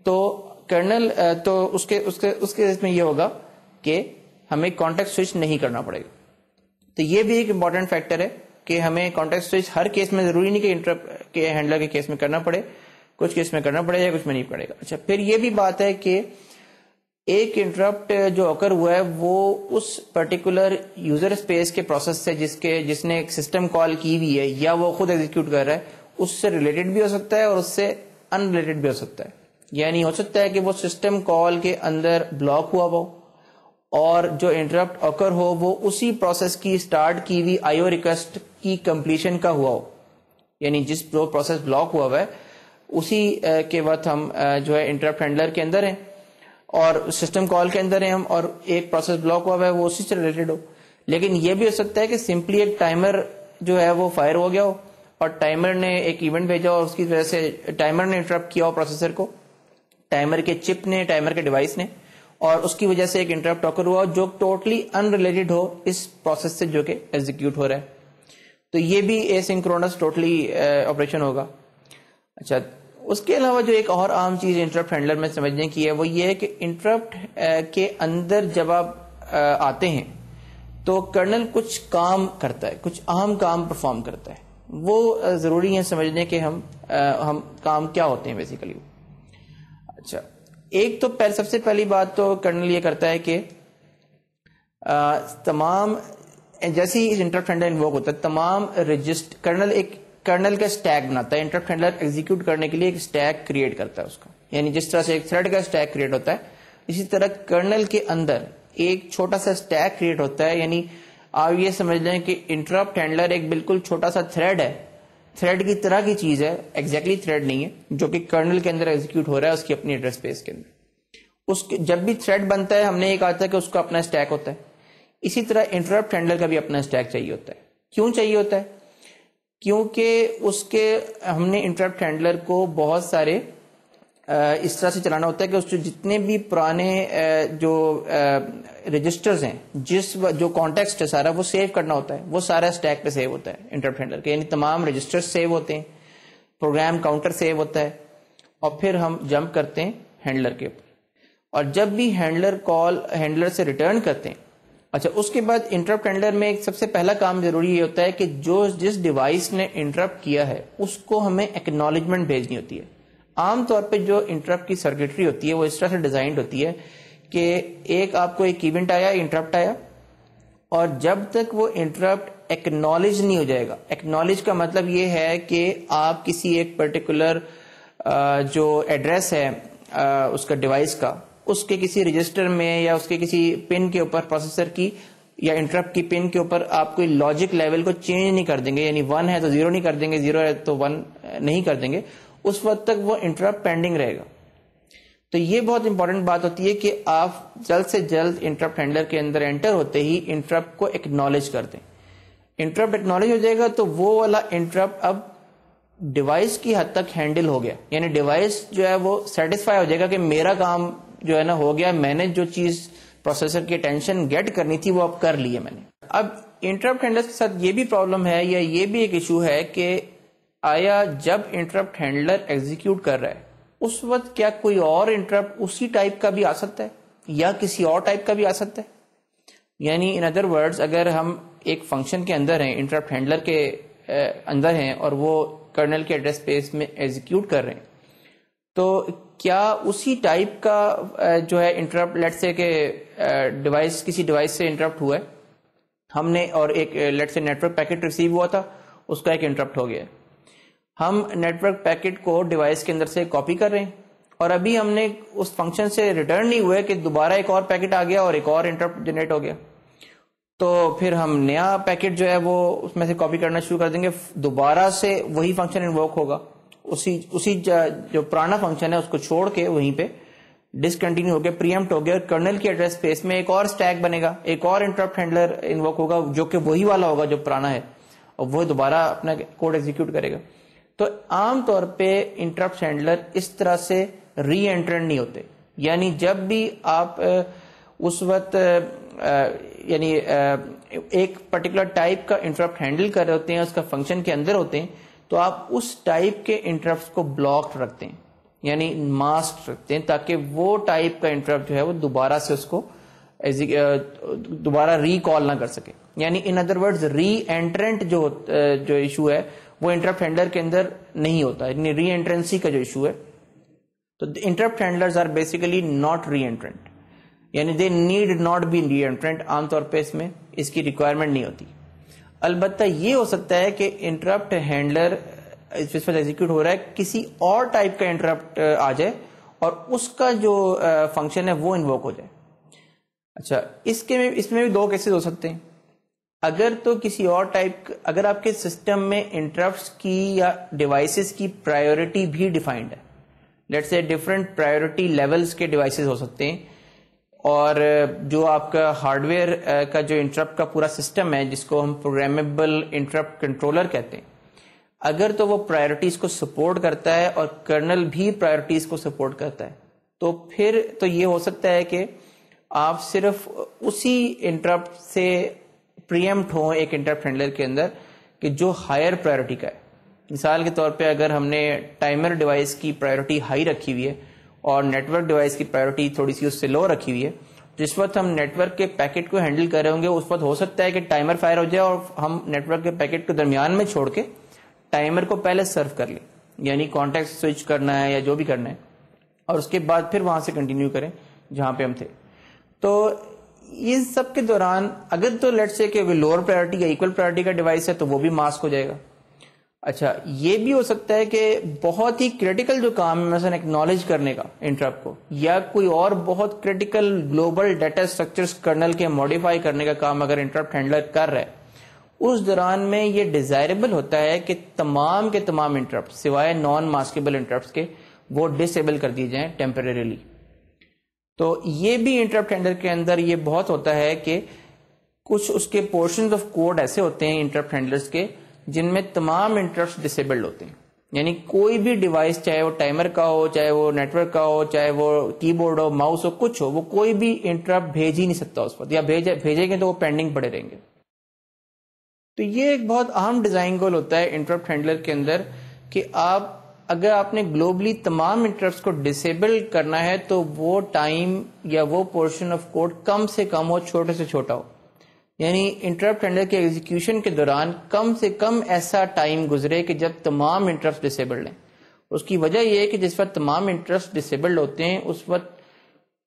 Speaker 1: تو کرنل تو اس کے میں یہ ہوگا کہ ہمیں کانٹیکسٹ سوئچ نہیں کرنا پڑے گا. تو یہ بھی ایک امپورٹنٹ فیکٹر ہے کہ ہمیں کانٹیکسٹ سوئچ ہر کیس میں ضروری نہیں کہ انٹرپٹ کے ہینڈلر کے کیس میں کرنا پڑے، کچھ کیس میں کرنا پڑے یا کچھ میں نہیں پڑے گا. اچھا، پھر یہ بھی بات ہے کہ ایک انٹرپٹ جو اکر ہوا ہے وہ اس پرٹیکولر یوزر اسپیس کے پروسیس سے جس نے ایک سسٹم کال کی ہوئی ہے یا وہ خود ایگزیکیوٹ کر رہا ہے اس سے ریلیٹڈ بھی ہو سکتا ہے اور اس سے ان ریلیٹڈ بھی ہو سکتا ہے. یعنی ہو سکتا ہے کہ وہ سسٹم کال کے اندر بلاک ہوا ہو اور جو انٹرپٹ اکر ہو وہ اسی پروسیس کی اسٹارٹ کی ہوئی آئی او ریکویسٹ کی کمپلیشن کا ہوا ہو. یعنی جس پروسیس بلاک ہوا ہے اسی کے وقت ہم جو ہے انٹرپٹ ہینڈلر کے اندر ہیں اور سسٹم کال کے اندر ہیں ہم، اور ایک پروسیس بلاک ہوا ہے وہ اسی سے ریلیٹڈ ہو. لیکن یہ بھی ہو سکتا ہے کہ سمپلی ایک ٹائمر جو ہے وہ فائر ہو گیا ہو اور ٹائمر نے ایک ایونٹ بھیجا اور اس کی وجہ سے ٹائمر نے انٹرپٹ کیا ہو پروسیسر کو، ٹائمر کے چپ نے، ٹائمر کے ڈیوائس نے، اور اس کی وجہ سے ایک انٹرپٹ اکر ہوا جو ٹوٹلی ان ریلیٹڈ ہو اس پروسیس سے جو کہ ایگزیکیوٹ ہو رہا ہے. تو یہ بھی اے سنکرونس ٹوٹلی آپریشن ہوگا. اچھا، اس کے علاوہ جو ایک اور عام چیز انٹرپٹ ہینڈلر میں سمجھنے کی ہے وہ یہ ہے کہ انٹرپٹ کے اندر جب آپ آتے ہیں تو کرنل کچھ کام کرتا ہے، کچھ اہم کام پرفارم کرتا ہے. وہ ضروری ہے سمجھنے کہ ہم کام کیا ہوتے ہیں بیسیکلی. اچھا، ایک تو سب سے پہلی بات تو کرنل یہ کرتا ہے کہ تمام جیسے ہی انٹرپٹ ہینڈلر انووک ہوتا ہے تمام کرنل کا اسٹیک بناتا ہے. انٹرپٹ ہینڈلر ایگزیکیوٹ کرنے کے لیے ایک اسٹیک کریٹ کرتا ہے اس کا. یعنی جس طرح سے ایک تھریڈ کا اسٹیک کریٹ ہوتا ہے اسی طرح کرنل کے اندر ایک چھوٹا سا اسٹیک کریٹ ہوتا ہے. یعنی آپ یہ سمجھ لیں کہ انٹرپٹ ہینڈلر ایک بالکل چھوٹا سا تھریڈ ہے، تھریڈ کی طرح کی چیز ہے، ایگزیکٹلی تھریڈ نہیں ہے، جو کہ کرنل کے اندر ایگزیکیوٹ ہو رہا ہے اس کی اپنی ایڈریس اسپیس کے اندر. جب بھی تھریڈ بنتا ہے ہم نے یہ کہا تھا کہ اس کا اپنا اسٹیک ہوتا ہے. اسی طرح انٹرپٹ ہینڈلر کا بھی اپنا اسٹیک چاہیے ہوتا ہے. کیوں چاہیے ہوتا ہے؟ کیونکہ ہم نے انٹرپٹ ہینڈلر کو بہت سارے اس طرح سے چلانا ہوتا ہے کہ اس کے جتنے بھی پرانے جو رجسٹرز ہیں جو کانٹیکسٹ ہے سارا وہ سیو کرنا ہوتا ہے، وہ سارا اسٹیک پہ سیو ہوتا ہے انٹرپٹ ہینڈلر کے. یعنی تمام رجسٹر سیو ہوتے ہیں، پروگرام کاؤنٹر سیو ہوتا ہے، اور پھر ہم جمپ کرتے ہیں ہینڈلر کے اوپر. اور جب بھی ہینڈلر کال ہینڈلر سے ریٹرن کرتے ہیں، اچھا اس کے بعد انٹرپٹ ہینڈلر میں ایک سب سے پہلا کام ضروری یہ ہوتا ہے کہ جس ڈیوائس نے انٹرپٹ کیا ہے اس کو ہمیں ایکنالجمنٹ بھیجنی ہوتی ہے. عام طور پہ جو انٹرپٹ کی سرکٹری ہوتی ہے وہ اس طرح سے ڈیزائنڈ ہوتی ہے کہ ایک آپ کو ایک ایونٹ آیا، انٹرپٹ آیا، اور جب تک وہ انٹرپٹ ایکنالج نہیں ہو جائے گا. ایکنالج کا مطلب یہ ہے کہ آپ کسی ایک پرٹیکولر جو ایڈریس ہے اس کا ڈیوائس کا، اس کے کسی رجسٹر میں یا اس کے کسی پن کے اوپر پروسیسر کی یا انٹرپٹ کی پن کے اوپر آپ کوئی لاجک لیول کو چینج نہیں کر دیں گے. یعنی 1 ہے تو 0 نہیں کر دیں گے، 0 ہے تو 1 نہیں کر دیں گے، اس وقت تک وہ انٹرپٹ پینڈنگ رہے گا. تو یہ بہت امپورٹنٹ بات ہوتی ہے کہ آپ جلد سے جلد انٹرپٹ ہینڈلر کے اندر انٹر ہوتے ہی انٹرپٹ کو ایکنالج کر دیں. انٹرپٹ ایکنالج ہو جائے گا تو وہ والا انٹرپٹ اب ڈیوائس کی حد تک ہینڈل ہو گیا. یعنی ڈیوائس جو ہے وہ سیٹسفائی ہو جائے گا کہ میرا کام جو ہے نا ہو گیا، میں نے جو چیز پروسیسر کی اٹینشن گیٹ کرنی تھی وہ اب کر لی ہے میں نے. اب انٹرپٹ ہینڈلر کے ساتھ یہ بھی پرابلم ہے یا یہ بھی ایک ایشو ہے کہ آیا جب انٹرپٹ ہینڈلر ایگزیکیوٹ کر رہا ہے اس وقت کیا کوئی اور انٹرپٹ اسی ٹائپ کا بھی آ سکتا ہے یا کسی اور ٹائپ کا بھی آ سکتا ہے. یعنی ان ادر ورڈز اگر ہم ایک فنکشن کے اندر ہیں، انٹرپٹ ہینڈلر کے اندر ہیں اور وہ کرنل کے ایڈریس اسپیس میں ایگزیکیوٹ کر رہے ہیں، تو کیا اسی ٹائپ کا جو ہے انٹرپٹ لیٹ سے کہ ڈیوائس کسی ڈیوائس سے انٹرپٹ ہوا ہے ہم نے، اور ایک لیٹ سے نیٹ ورک پیکٹ ریسیو ہوا تھا اس کا ایک انٹرپٹ ہو گیا ہے. ہم نیٹ ورک پیکٹ کو ڈیوائس کے اندر سے کاپی کر رہے ہیں اور ابھی ہم نے اس فنکشن سے ریٹرن نہیں ہوئے کہ دوبارہ ایک اور پیکٹ آ گیا اور ایک اور انٹرپٹ جنریٹ ہو گیا. تو پھر ہم نیا پیکٹ جو ہے وہ اس میں سے کاپی کرنا شروع کر دیں گے، دوبارہ سے وہی فنکشن انووک ہوگا اسی جو پرانا فنکشن ہے اس کو چھوڑ کے وہیں پہ ڈسکنٹینیو ہو گیا, پریمپٹ ہو گیا, اور کرنل کی ایڈریس اسپیس میں ایک اور اسٹیک بنے گا, ایک اور انٹرپٹ ہینڈلر انووک ہوگا جو کہ وہی والا ہوگا جو پرانا ہے, اور وہ دوبارہ اپنا کوڈ ایگزیکیوٹ کرے گا. تو عام طور پہ انٹرپٹ ہینڈلر اس طرح سے ری انٹرنٹ نہیں ہوتے, یعنی جب بھی آپ اس وقت یعنی ایک پرٹیکولر ٹائپ کا انٹرپٹ ہینڈل کر رہے ہوتے ہیں, اس کا فنکشن کے اندر ہوتے ہیں, تو آپ اس ٹائپ کے انٹرپٹس کو بلاک رکھتے ہیں, یعنی ماسک رکھتے ہیں, تاکہ وہ ٹائپ کا انٹرپٹ جو ہے وہ دوبارہ سے اس کو دوبارہ ریکال نہ کر سکے. یعنی in other words reentrant جو ایشو ہے وہ انٹرپٹ ہینڈلر کے اندر نہیں ہوتا, یعنی ری انٹرنسی کا جو ایشو ہے. تو interrupt handlers are basically not reentrant, یعنی they need not be reentrant. عام طور پہ اس میں اس کی ریکوائرمنٹ نہیں ہوتی. البتہ یہ ہو سکتا ہے کہ انٹرپٹ ہینڈلر جس پر ایگزیکیوٹ ہو رہا ہے کسی اور ٹائپ کا انٹرپٹ آ جائے اور اس کا جو فنکشن ہے وہ انووک ہو جائے. اچھا, اس میں بھی دو کیسز ہو سکتے ہیں. اگر تو کسی اور ٹائپ, اگر آپ کے سسٹم میں انٹرپٹس کی یا ڈیوائسز کی پرائیورٹی بھی ڈیفائنڈ ہے, let's say different priority levels کے ڈیوائسز ہو سکتے ہیں, اور جو آپ کا ہارڈ ویئر کا جو انٹرپٹ کا پورا سسٹم ہے جس کو ہم پروگرامیبل انٹرپٹ کنٹرولر کہتے ہیں, اگر تو وہ پرائیورٹیز کو سپورٹ کرتا ہے اور کرنل بھی پرائیورٹیز کو سپورٹ کرتا ہے, تو پھر تو یہ ہو سکتا ہے کہ آپ صرف اسی انٹرپٹ سے پریمپٹ ہوں ایک انٹرپٹ ہینڈلر کے اندر کہ جو ہائر پرائیورٹی کا ہے. مثال کے طور پہ اگر ہم نے ٹائمر ڈیوائس کی پرائیورٹی ہائی رکھی ہوئی ہے اور نیٹ ورک ڈیوائس کی پرائیورٹی تھوڑی سی اس سے لو رکھی ہوئی ہے, جس وقت ہم نیٹ ورک کے پیکٹ کو ہینڈل کر رہے ہوں گے اس وقت ہو سکتا ہے کہ ٹائمر فائر ہو جائے اور ہم نیٹ ورک کے پیکٹ کو درمیان میں چھوڑ کے ٹائمر کو پہلے سرو کر لیں, یعنی کانٹیکٹ سوئچ کرنا ہے یا جو بھی کرنا ہے, اور اس کے بعد پھر وہاں سے کنٹینیو کریں جہاں پہ ہم تھے. تو ان سب کے دوران اگر تو لیٹ سے کہ لوور پرائیورٹی یا ایکول پرائیورٹی کا ڈیوائس ہے تو وہ بھی ماسک ہو جائے گا. اچھا, یہ بھی ہو سکتا ہے کہ بہت ہی کریٹیکل جو کام ہے مثلا ایکنالج کرنے کا انٹرپٹ کو, یا کوئی اور بہت critical global data structures kernel کے ماڈیفائی کرنے کا کام اگر انٹرپٹ ہینڈلر کر رہا ہے, اس دوران میں یہ ڈیزائربل ہوتا ہے کہ تمام کے تمام انٹرپٹ سوائے نان ماسکیبل انٹرپٹس کے وہ ڈسیبل کر دیے جائیں ٹیمپریریلی. تو یہ بھی انٹرپٹ ہینڈلر کے اندر یہ بہت ہوتا ہے کہ کچھ اس کے پورشنز آف کوڈ ایسے ہوتے ہیں انٹرپٹ ہینڈلرز کے جن میں تمام انٹرپٹس ڈسیبلڈ ہوتے ہیں, یعنی کوئی بھی ڈیوائس چاہے وہ ٹائمر کا ہو, چاہے وہ نیٹ ورک کا ہو, چاہے وہ کی بورڈ ہو, ماؤس ہو, کچھ ہو, وہ کوئی بھی انٹرپٹ بھیج ہی نہیں سکتا اس وقت, یا بھیجیں گے تو وہ پینڈنگ پڑے رہیں گے. تو یہ ایک بہت اہم ڈیزائن گول ہوتا ہے انٹرپٹ ہینڈلر کے اندر کہ اگر آپ نے گلوبلی تمام انٹرپٹس کو ڈسیبل کرنا ہے تو وہ ٹائم یا وہ پورشن آف کوڈ کم سے کم ہو, چھوٹے سے چھوٹا ہو, یعنی انٹرپٹ ہینڈلر کے ایگزیکیوشن کے دوران کم سے کم ایسا ٹائم گزرے کہ جب تمام انٹرپٹس ڈسیبلڈ ہیں. اس کی وجہ یہ ہے کہ جس وقت تمام انٹرپٹس ڈسیبلڈ ہوتے ہیں اس وقت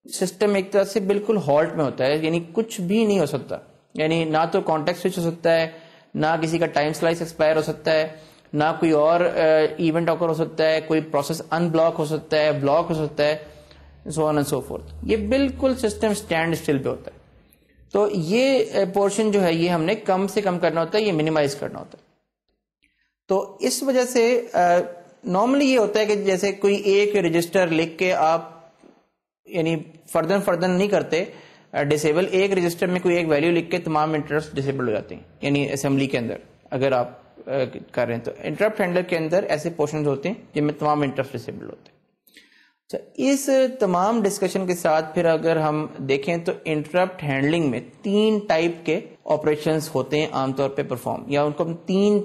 Speaker 1: سسٹم ایک طرح سے بالکل ہالٹ میں ہوتا ہے, یعنی کچھ بھی نہیں ہو سکتا, یعنی نہ تو کانٹیکٹ سوئچ ہو سکتا ہے, نہ کسی کا ٹائم سلائس ایکسپائر ہو سکتا ہے, نہ کوئی اور ایونٹ آکر ہو سکتا ہے, کوئی پروسیس ان بلاک ہو سکتا ہے, بلاک ہو سکتا ہے, سو آن اینڈ سو فورتھ. یہ بالکل سسٹم اسٹینڈ اسٹل پہ ہوتا ہے. تو یہ پورشن جو ہے یہ ہم نے کم سے کم کرنا ہوتا ہے, یہ منیمائز کرنا ہوتا ہے. تو اس وجہ سے نارملی یہ ہوتا ہے کہ جیسے کوئی ایک رجسٹر لکھ کے آپ یعنی فردن نہیں کرتے ڈسیبل, ایک رجسٹر میں کوئی ایک ویلیو لکھ کے تمام انٹرپٹ ڈسیبل ہو جاتے ہیں, یعنی اسمبلی کے اندر اگر آپ کر رہے ہیں تو انٹرپٹ ہینڈلر کے اندر ایسے پورشنز ہوتے ہیں جن میں تمام انٹرپٹ ڈسیبل ہوتے ہیں. اچھا, اس تمام ڈسکشن کے ساتھ پھر اگر ہم دیکھیں تو انٹرپٹ ہینڈلنگ میں 3 ٹائپ کے آپریشنز ہوتے ہیں عام طور پہ پرفارم, یا ان کو ہم 3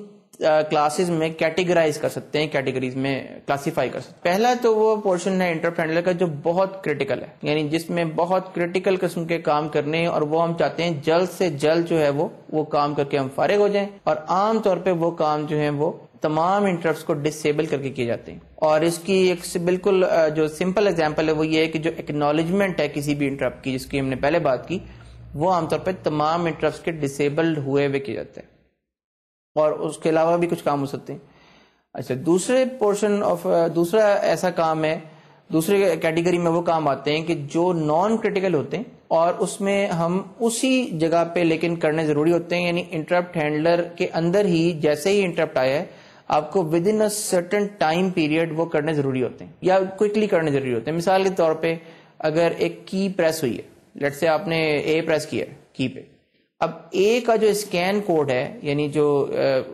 Speaker 1: کلاسز میں کیٹیگرائز کر سکتے ہیں, کیٹیگریز میں کلاسیفائی کر سکتے ہیں. پہلا تو وہ پورشن ہے انٹرپٹ ہینڈلر کا جو بہت کریٹیکل ہے, یعنی جس میں بہت کریٹیکل قسم کے کام کرنے ہیں اور وہ ہم چاہتے ہیں جلد سے جلد جو ہے وہ کام کر کے ہم فارغ ہو جائیں, اور عام طور پہ وہ کام جو ہیں وہ تمام انٹرپٹس کو ڈسیبل کر کے کیے جاتے ہیں. اور اس کی ایک بالکل جو سمپل ایگزامپل ہے وہ یہ ہے کہ جو ایکنالجمنٹ ہے کسی بھی انٹرپٹ کی جس کی ہم نے پہلے بات کی, وہ عام طور پہ تمام انٹرپٹس کے ڈسیبلڈ ہوئے ہوئے کیے جاتے ہیں, اور اس کے علاوہ بھی کچھ کام ہو سکتے ہیں. اچھا, دوسرا ایسا کام ہے, دوسرے کیٹیگری میں وہ کام آتے ہیں کہ جو نان کریٹیکل ہوتے ہیں اور اس میں ہم اسی جگہ پہ لیکن کرنے ضروری ہوتے ہیں, یعنی انٹرپٹ ہینڈلر کے اندر ہی جیسے ہی انٹرپٹ آیا ہے آپ کو with in certain time period وہ کرنے ضروری ہوتے ہیں یا کوئکلی کرنے ضروری ہوتے ہیں. مثال کے طور پہ اگر ایک کی پریس ہوئی ہے, لیٹ سے آپ نے اے پریس کیا ہے کی پہ, اب اے کا جو اسکین کوڈ ہے یعنی جو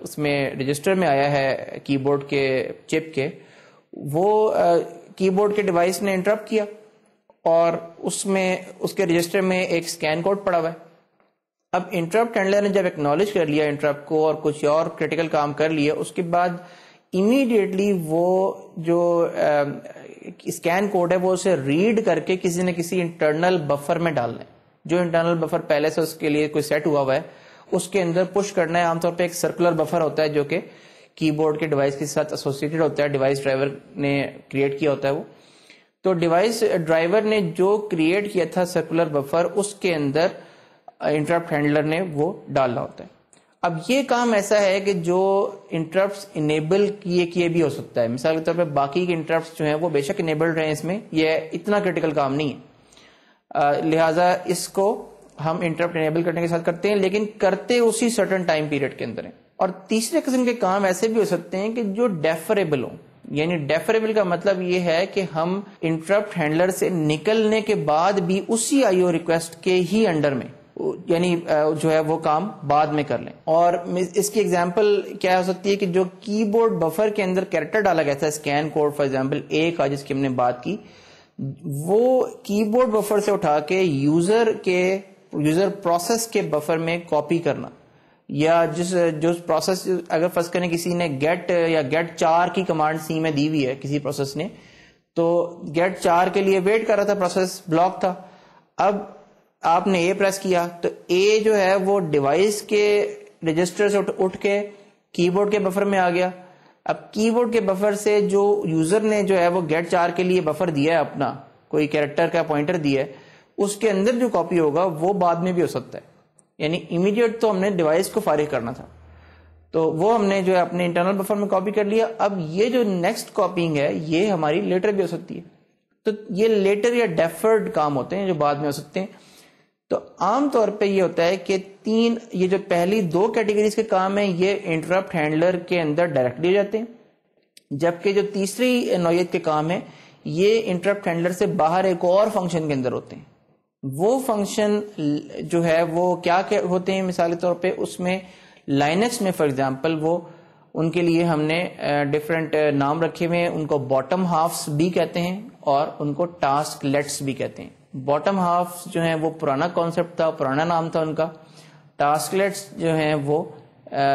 Speaker 1: اس میں رجسٹر میں آیا ہے کی بورڈ کے چپ کے, وہ کی بورڈ کے ڈیوائس نے انٹرپٹ کیا اور اس کے رجسٹر میں ایک اسکین کوڈ پڑا ہوا ہے. اب انٹرپٹ ہینڈلر نے جب ایکنالج کر لیا انٹرپٹ کو اور کچھ اور کریٹیکل کام کر لیا, اس کے بعد امیڈیٹلی وہ جو اسکین کوڈ ہے وہ اسے ریڈ کر کے کسی نہ کسی انٹرنل بفر میں ڈالنا ہے. جو انٹرنل بفر پہلے سے اس کے لیے کوئی سیٹ ہوا ہے اس کے اندر پش کرنا ہے. عام طور پہ ایک سرکولر بفر ہوتا ہے جو کہ کی بورڈ کے ڈیوائس کے ساتھ ایسوسیٹڈ ہوتا ہے, ڈیوائس ڈرائیور نے کریٹ کیا ہوتا ہے وہ. تو ڈیوائس ڈرائیور نے جو کریٹ کیا تھا سرکولر بفر اس کے اندر انٹرپٹ ہینڈلر نے وہ ڈالنا ہوتا ہے. اب یہ کام ایسا ہے کہ جو انٹرپٹس انیبل کیے بھی ہو سکتا ہے. مثال کے طور پہ باقی کے انٹرپٹس جو ہیں وہ بے شک انیبلڈ رہے, اس میں یہ اتنا کریٹیکل کام نہیں ہے, لہٰذا اس کو ہم انٹرپٹ انیبل کرنے کے ساتھ کرتے ہیں, لیکن کرتے اسی سرٹن ٹائم پیریڈ کے اندر ہیں. اور تیسرے قسم کے کام ایسے بھی ہو سکتے ہیں کہ جو ڈیفریبل ہوں. یعنی ڈیفریبل کا مطلب یہ ہے کہ ہم انٹرپٹ ہینڈلر سے نکلنے کے بعد بھی اسی آئی او ریکویسٹ کے ہی انڈر میں یعنی جو ہے وہ کام بعد میں کر لیں. اور اس کی ایگزامپل کیا ہو سکتی ہے کہ جو کی بورڈ بفر کے اندر کیریکٹر ڈالا گیا تھا اسکین کوڈ فار ایگزامپل اے کا جس کی ہم نے بات کی, وہ کی بورڈ بفر سے اٹھا کے یوزر پروسیس کے بفر میں کاپی کرنا, یا جو پروسیس اگر فرض کریں کسی نے گیٹ 4 کی کمانڈ سی میں دی ہوئی ہے کسی پروسیس نے, تو گیٹ 4 کے لیے ویٹ کر رہا تھا, پروسیس بلاک تھا. اب آپ نے اے پریس کیا تو اے جو ہے وہ ڈیوائس کے رجسٹر سے اٹھ کے کی بورڈ کے بفر میں آ گیا. اب کی بورڈ کے بفر سے جو یوزر نے جو ہے وہ گیٹ 4 کے لیے بفر دیا ہے, اپنا کوئی کیریکٹر کا پوائنٹر دیا ہے, اس کے اندر جو کاپی ہوگا وہ بعد میں بھی ہو سکتا ہے. یعنی امیڈیٹ تو ہم نے ڈیوائس کو فارغ کرنا تھا تو وہ ہم نے جو ہے اپنے انٹرنل بفر میں کاپی کر لیا. اب یہ جو نیکسٹ کاپینگ ہے یہ ہماری لیٹر بھی ہو سکتی ہے. تو یہ لیٹر یا ڈیفرڈ کام ہوتے ہیں جو بعد میں ہو سکتے ہیں. تو عام طور پہ یہ ہوتا ہے کہ یہ جو پہلی 2 کیٹیگریز کے کام ہیں یہ انٹرپٹ ہینڈلر کے اندر ڈائریکٹلی ہو جاتے ہیں, جبکہ جو تیسری نوعیت کے کام ہیں یہ انٹرپٹ ہینڈلر سے باہر ایک اور فنکشن کے اندر ہوتے ہیں. وہ فنکشن جو ہے وہ کیا ہوتے ہیں, مثال کے طور پہ اس میں لائنکس میں فار ایگزامپل وہ ان کے لیے ہم نے ڈفرینٹ نام رکھے ہوئے ہیں. ان کو باٹم ہافس بھی کہتے ہیں اور ان کو ٹاسک لیٹس بھی کہتے ہیں. باٹم ہاف جو ہیں وہ پرانا کانسیپٹ تھا, پرانا نام تھا ان کا. ٹاسک لیٹس جو ہیں وہ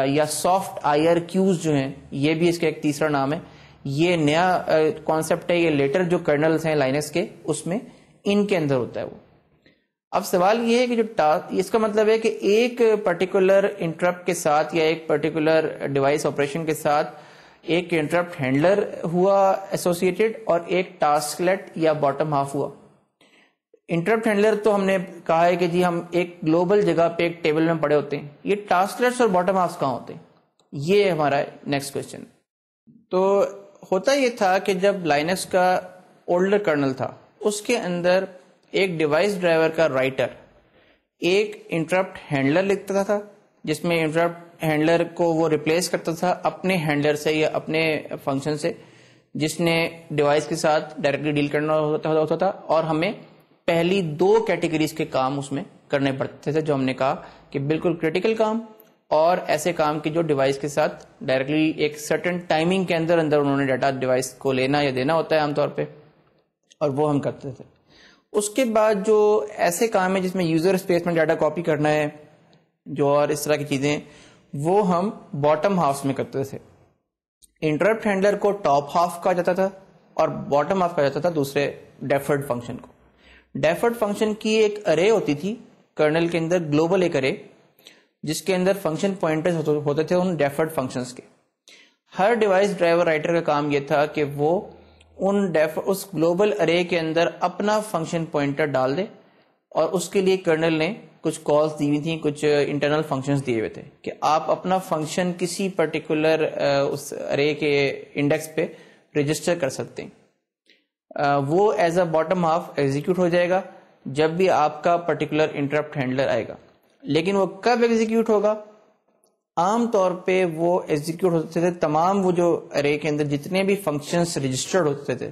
Speaker 1: یا سافٹ آئی آر کیوز جو ہیں یہ بھی اس کا ایک تیسرا نام ہے. یہ نیا کانسیپٹ ہے, یہ لیٹر جو کرنلز ہیں لائنکس کے اس میں ان کے اندر ہوتا ہے وہ. اب سوال یہ ہے کہ جو اس کا مطلب ہے کہ ایک پرٹیکولر انٹرپٹ کے ساتھ یا ایک پرٹیکولر ڈیوائس آپریشن کے ساتھ ایک انٹرپٹ ہینڈلر ہوا ایسوسیٹڈ اور ایک ٹاسک لیٹ یا باٹم ہاف ہوا. انٹرپٹ ہینڈلر تو ہم نے کہا ہے کہ جی ہم ایک گلوبل جگہ پہ ایک ٹیبل میں پڑے ہوتے ہیں. یہ ٹاسک لیٹس اور باٹم ہافس کہاں ہوتے ہیں, یہ ہمارا نیکسٹ کوشچن. تو ہوتا یہ تھا کہ جب لائنکس کا اولڈر کرنل تھا اس کے اندر ایک ڈیوائس ڈرائیور کا رائٹر ایک انٹرپٹ ہینڈلر لکھتا تھا جس میں انٹرپٹ ہینڈلر کو وہ ریپلیس کرتا تھا اپنے ہینڈلر سے یا اپنے فنکشن سے جس نے ڈیوائس کے ساتھ ڈائریکٹلی ڈیل کرنا ہوتا تھا. اور ہمیں پہلی 2 کیٹیگریز کے کام اس میں کرنے پڑتے تھے جو ہم نے کہا کہ بالکل کریٹیکل کام اور ایسے کام کی جو ڈیوائس کے ساتھ ڈائریکٹلی ایک سرٹن ٹائمنگ کے اندر انہوں نے ڈیٹا ڈیوائس کو لینا یا دینا ہوتا ہے عام طور پہ, اور وہ ہم کرتے تھے. اس کے بعد جو ایسے کام ہیں جس میں یوزر اسپیس میں ڈیٹا کاپی کرنا ہے جو اور اس طرح کی چیزیں وہ ہم باٹم ہاف میں کرتے تھے. انٹرپٹ ہینڈلر کو ٹاپ ہاف کہا جاتا تھا اور باٹم ہاف کہا جاتا تھا دوسرے ڈیفرڈ فنکشن کو. ڈیفرڈ فنکشن کی ایک ارے ہوتی تھی کرنل کے اندر, گلوبل ایک ارے جس کے اندر فنکشن پوائنٹرز ہوتے تھے ان ڈیفرڈ فنکشنز کے. ہر ڈیوائس ڈرائیور رائٹر کا کام یہ تھا کہ وہ اس گلوبل ارے کے اندر اپنا فنکشن پوائنٹر ڈال دے, اور اس کے لیے کرنل نے کچھ کالز دی ہوئی تھیں, کچھ انٹرنل فنکشنز دیے ہوئے تھے کہ آپ اپنا فنکشن کسی پرٹیکولر اس ارے کے انڈیکس پہ رجسٹر کر سکتے ہیں. وہ as a bottom half execute ہو جائے گا جب بھی آپ کا پرٹیکولر انٹرپٹ ہینڈلر آئے گا. لیکن وہ کب ایگزیکیوٹ ہوگا, عام طور پہ وہ ایگزیکیوٹ ہوتے تھے، تمام وہ جو ارے کے اندر جتنے بھی فنکشنز رجسٹرڈ ہوتے تھے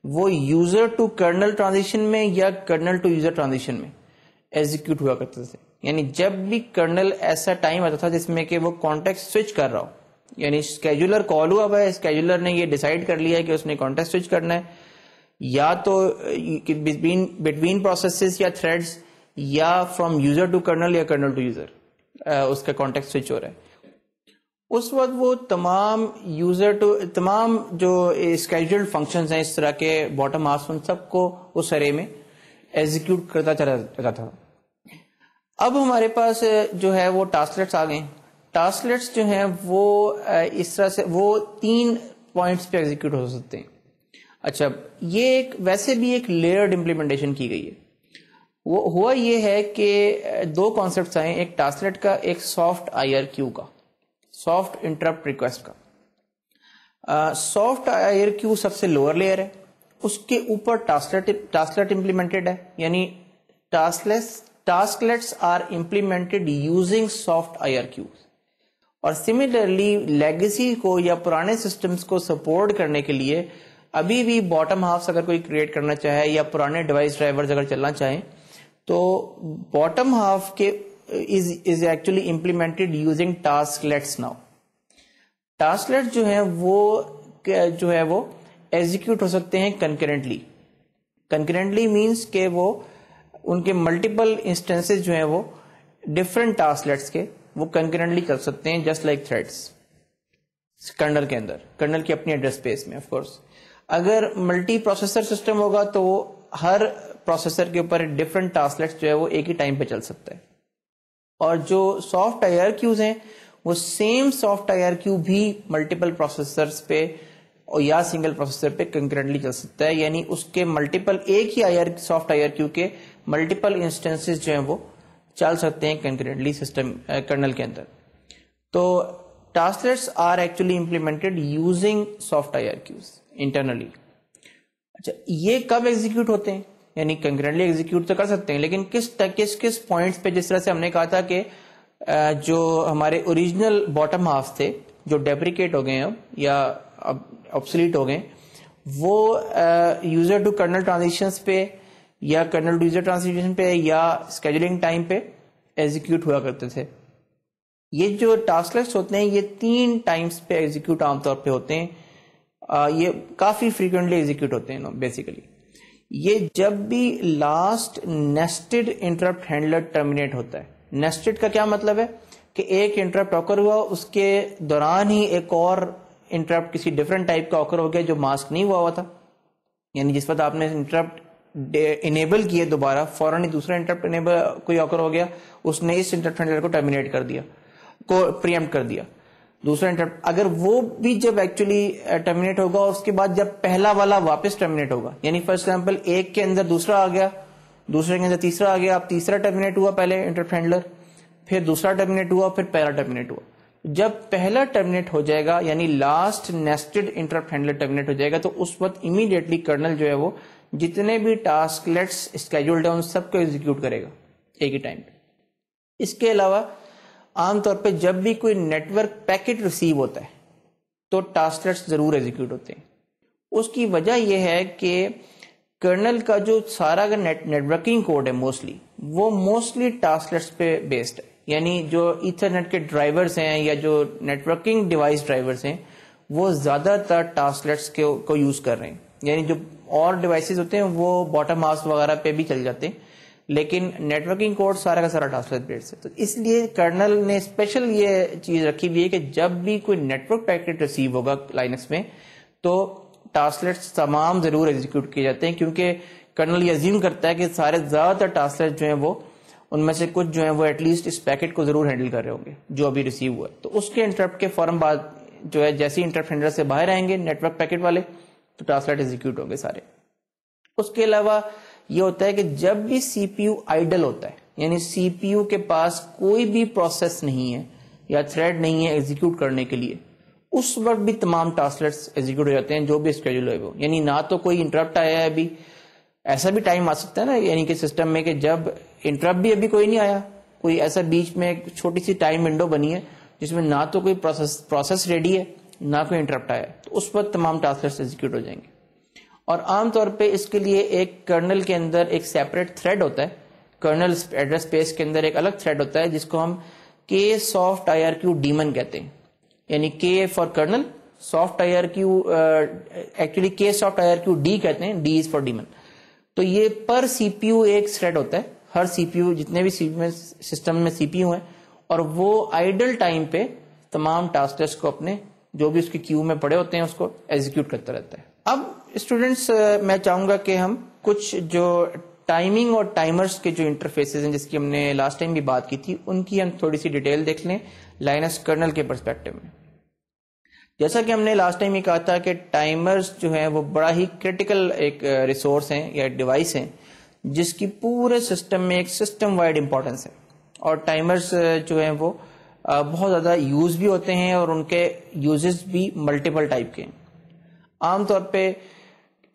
Speaker 1: وہ یوزر ٹو کرنل ٹرانزیشن میں یا کرنل ٹو یوزر ٹرانزیشن میں ایگزیکیوٹ ہوا کرتے تھے. یعنی جب بھی کرنل ایسا ٹائم آتا تھا جس میں کہ وہ کانٹیکٹ سوئچ کر رہا ہو، یعنی اسکیجولر کال ہوا ہے، اسکیجولر نے یہ ڈیسائیڈ کر لیا ہے کہ اس نے کانٹیکٹ سوئچ کرنا ہے، یا تو بٹوین پروسیسز یا تھریڈز، یا فرام یوزر ٹو کرنل یا کرنل ٹو یوزر اس کا کانٹیکٹ سوئچ ہو رہا ہے، اس وقت وہ تمام جو اسکیجولڈ فنکشنز ہیں اس طرح کے باٹم ہاف، ان سب کو اس ارے میں ایگزیکیوٹ کرتا چلا جاتا تھا. اب ہمارے پاس جو ہے وہ ٹاسکلیٹس آ گئے. ٹاسکلیٹس جو ہیں وہ اس طرح سے وہ 3 پوائنٹس پہ ایگزیکیوٹ ہو سکتے ہیں. اچھا، یہ ویسے بھی ایک لیئرڈ امپلیمنٹیشن کی گئی ہے. وہ ہوا یہ ہے کہ 2 کانسیپٹس آئے، ایک ٹاسکلیٹ کا، ایک سافٹ آئی آر کیو کا، سافٹ انٹرپٹ ریکویسٹ کا. سافٹ آئی آر کیو سب سے لوور لیئر ہے، اس کے اوپر ٹاسکلیٹ امپلیمنٹڈ ہے، یعنی tasklets are implemented using soft I R Q. اور سملرلی لیگیسی کو یا پرانے سسٹمز کو سپورٹ کرنے کے لیے ابھی بھی باٹم ہاف اگر کوئی کریٹ کرنا چاہے یا پرانے ڈیوائس ڈرائیورز اگر چلنا چاہیں تو باٹم ہاف کے is actually implemented using tasklets now. ٹاسکلیٹ جو ہیں وہ ایگزیکیوٹ ہو سکتے ہیں کنکرنٹلی مینس کہ وہ ان کے ملٹیپل انسٹنسز جو ہیں وہ ڈفرنٹ ٹاسکلیٹس کے وہ کنکرنٹلی کر سکتے ہیں، جسٹ لائک تھریڈس کرنل کے اندر، کرنل کی اپنی ایڈریس اسپیس میں. آف کورس اگر ملٹی پروسیسر سسٹم ہوگا تو وہ ہر پروسیسر کے اوپر ڈفرنٹ ٹاسکلیٹس جو ہے وہ ایک ہی ٹائم پہ چل سکتا ہے. اور جو سافٹ آئی آر کیوز ہیں وہ same soft I R Q بھی ملٹیپل پروسیسرز پہ یا سنگل پروسیسر پہ کنکرنٹلی چل سکتا ہے، یعنی اس کے ملٹیپل ایک ہی سافٹ آئی آر کیو کے ملٹیپل انسٹنسز جو ہیں وہ چل سکتے ہیں کنکرنٹلی سسٹم کرنل کے اندر. تو tasklets are actually implemented using soft I R Qs internally. اچھا، یہ کب ایگزیکیوٹ ہوتے ہیں؟ یعنی کنکرنٹلی ایگزیکیوٹ تو کر سکتے ہیں، لیکن کس پوائنٹس پہ، جس طرح سے ہم نے کہا تھا کہ جو ہمارے اوریجنل باٹم ہاف تھے جو ڈیپریکیٹ ہو گئے اب یا اب آبسلیٹ ہو گئے، وہ یوزر ٹو کرنل ٹرانزیشنز پہ یا کرنل ٹو یوزر ٹرانزیشن پہ یا اسکیجولنگ ٹائم پہ ایگزیکیوٹ ہوا کرتے تھے. یہ جو ٹاسکلیٹس ہوتے ہیں یہ 3 ٹائمز پہ ایگزیکیوٹ عام طور پہ ہوتے ہیں. یہ کافی فریکوینٹلی ایگزیکیوٹ ہوتے ہیں بیسیکلی. یہ جب بھی last nested interrupt handler terminate ہوتا ہے. نیسٹڈ کا کیا مطلب ہے کہ ایک انٹرپٹ آکر ہوا، اس کے دوران ہی ایک اور انٹرپٹ کسی ڈفرنٹ ٹائپ کا آکر ہو گیا جو ماسک نہیں ہوا تھا. یعنی جس وقت آپ نے انٹرپٹ انیبل کیے دوبارہ فوراً ہی دوسرا انٹرپٹ انیبل کوئی آکر ہو گیا، اس نے اس انٹرپٹ ہینڈلر کو ٹرمینیٹ کر دیا، کو پریمپٹ کر دیا. دوسرا انٹرپٹ اگر وہ بھی جب ایکچولی ٹرمینیٹ ہوگا، اس کے بعد جب پہلا والا واپس ٹرمینیٹ ہوگا، یعنی فار ایگزامپل ایک کے اندر دوسرا آ گیا، دوسرے کے اندر تیسرا آ گیا، اب تیسرا ٹرمینیٹ ہوا پہلے انٹرپٹ ہینڈلر، پھر دوسرا ٹرمینیٹ ہوا، پھر پہلا ٹرمینیٹ ہوا. جب پہلا ٹرمینیٹ ہو جائے گا یعنی last nested interrupt handler terminate ہو جائے گا، تو اس وقت امیڈیٹلی کرنل جو ہے وہ جتنے بھی ٹاسکلیٹس اسکیجولڈ ہیں ان سب کو ایگزیکیوٹ کرے گا ایک ہی ٹائم پہ. اس کے علاوہ عام طور پہ جب بھی کوئی نیٹورک پیکٹ ریسیو ہوتا ہے تو ٹاسکلیٹس ضرور ایگزیکیوٹ ہوتے ہیں. اس کی وجہ یہ ہے کہ کرنل کا جو سارا نیٹورکنگ کوڈ ہے موسٹلی ٹاسکلیٹس پہ بیسڈ ہے. یعنی جو ایتھرنیٹ کے ڈرائیورز ہیں یا جو نیٹورکنگ ڈیوائس ڈرائیورز ہیں وہ زیادہ تر ٹاسکلیٹس کو یوز کر رہے ہیں. یعنی جو اور ڈیوائسز ہوتے ہیں وہ باٹم ہاؤس وغیرہ پہ بھی چل جاتے ہیں، لیکن نیٹورکنگ کوڈ سارا کا سارا ٹاسکلیٹ بیسڈ ہے. تو اس لیے کرنل نے اسپیشل یہ چیز رکھی ہوئی ہے کہ جب بھی کوئی نیٹورک پیکٹ ریسیو ہوگا لائنکس میں تو ٹاسکلیٹس تمام ضرور ایگزیکیوٹ کیے جاتے ہیں، کیونکہ کرنل یہ ازیوم کرتا ہے کہ سارے زیادہ تر ٹاسکلیٹ جو ہیں وہ ان میں سے کچھ جو ہیں وہ ایٹ لیسٹ اس پیکٹ کو ضرور ہینڈل کر رہے ہوں گے جو ابھی ریسیو ہوا ہے. تو اس کے انٹرپٹ کے فوراً بعد جو ہے جیسے انٹرپٹ ہینڈلر سے باہر آئیں گے نیٹورک پیکٹ والے تو ٹاسکلیٹ ایگزیکیوٹ ہوں گے سارے. اس کے علاوہ یہ ہوتا ہے کہ جب بھی سی پی یو آئیڈل ہوتا ہے، یعنی سی پی یو کے پاس کوئی بھی پروسیس نہیں ہے یا تھریڈ نہیں ہے ایگزیکیوٹ کرنے کے لیے، اس وقت بھی تمام ٹاسکلیٹس ایگزیکیوٹ ہو جاتے ہیں جو بھی اسکیڈول ہوئے وہ. یعنی نہ تو کوئی انٹرپٹ آیا ہے ابھی، ایسا بھی ٹائم آ سکتا ہے نا یعنی کہ سسٹم میں کہ جب انٹرپٹ بھی ابھی کوئی نہیں آیا، کوئی ایسا بیچ میں ایک چھوٹی سی ٹائم ونڈو بنی ہے جس میں نہ تو کوئی پروسیس ریڈی ہے نہ کوئی انٹرپٹ آیا ہے، تو اس وقت تمام ٹاسکس ایگزیکیوٹ ہو جائیں گے. اور عام طور پہ اس کے لیے ایک کرنل کے اندر ایک سیپریٹ تھریڈ ہوتا ہے، کرنل ایڈریس اسپیس کے اندر ایک الگ تھریڈ ہوتا ہے جس کو ہم کے soft I R Q daemon کہتے ہیں. یعنی K for kernel, soft I R Q actually K soft I R Q D کہتے ہیں، ڈی از فار ڈیمن. تو یہ پر سی پی یو ایک تھریڈ ہوتا ہے، ہر سی پی یو جتنے بھی سسٹم میں سی پی یو ہیں، اور وہ آئیڈل ٹائم پہ تمام ٹاسکس کو اپنے جو بھی اس کی کیو میں پڑے ہوتے ہیں اس کو ایگزیکیوٹ کرتا رہتا ہے. اب اسٹوڈینٹس میں چاہوں گا کہ ہم کچھ جو ٹائمنگ اور ٹائمرز کے جو انٹرفیسز ہیں جس کی ہم نے لاسٹ ٹائم بھی بات کی تھی ان کی ہم تھوڑی سی ڈیٹیل دیکھ لیں لائنس کرنل کے پرسپیکٹو میں. جیسا کہ ہم نے لاسٹ ٹائم یہ کہا تھا کہ ٹائمرز جو ہیں وہ بڑا ہی کرٹیکل ایک ریسورس ہیں یا ڈیوائس ہیں جس کی پورے سسٹم میں ایک سسٹم وائڈ امپورٹنس ہے. اور ٹائمرز جو ہیں وہ بہت زیادہ یوز بھی ہوتے ہیں اور ان کے یوزز بھی ملٹیپل ٹائپ کے ہیں. عام طور پہ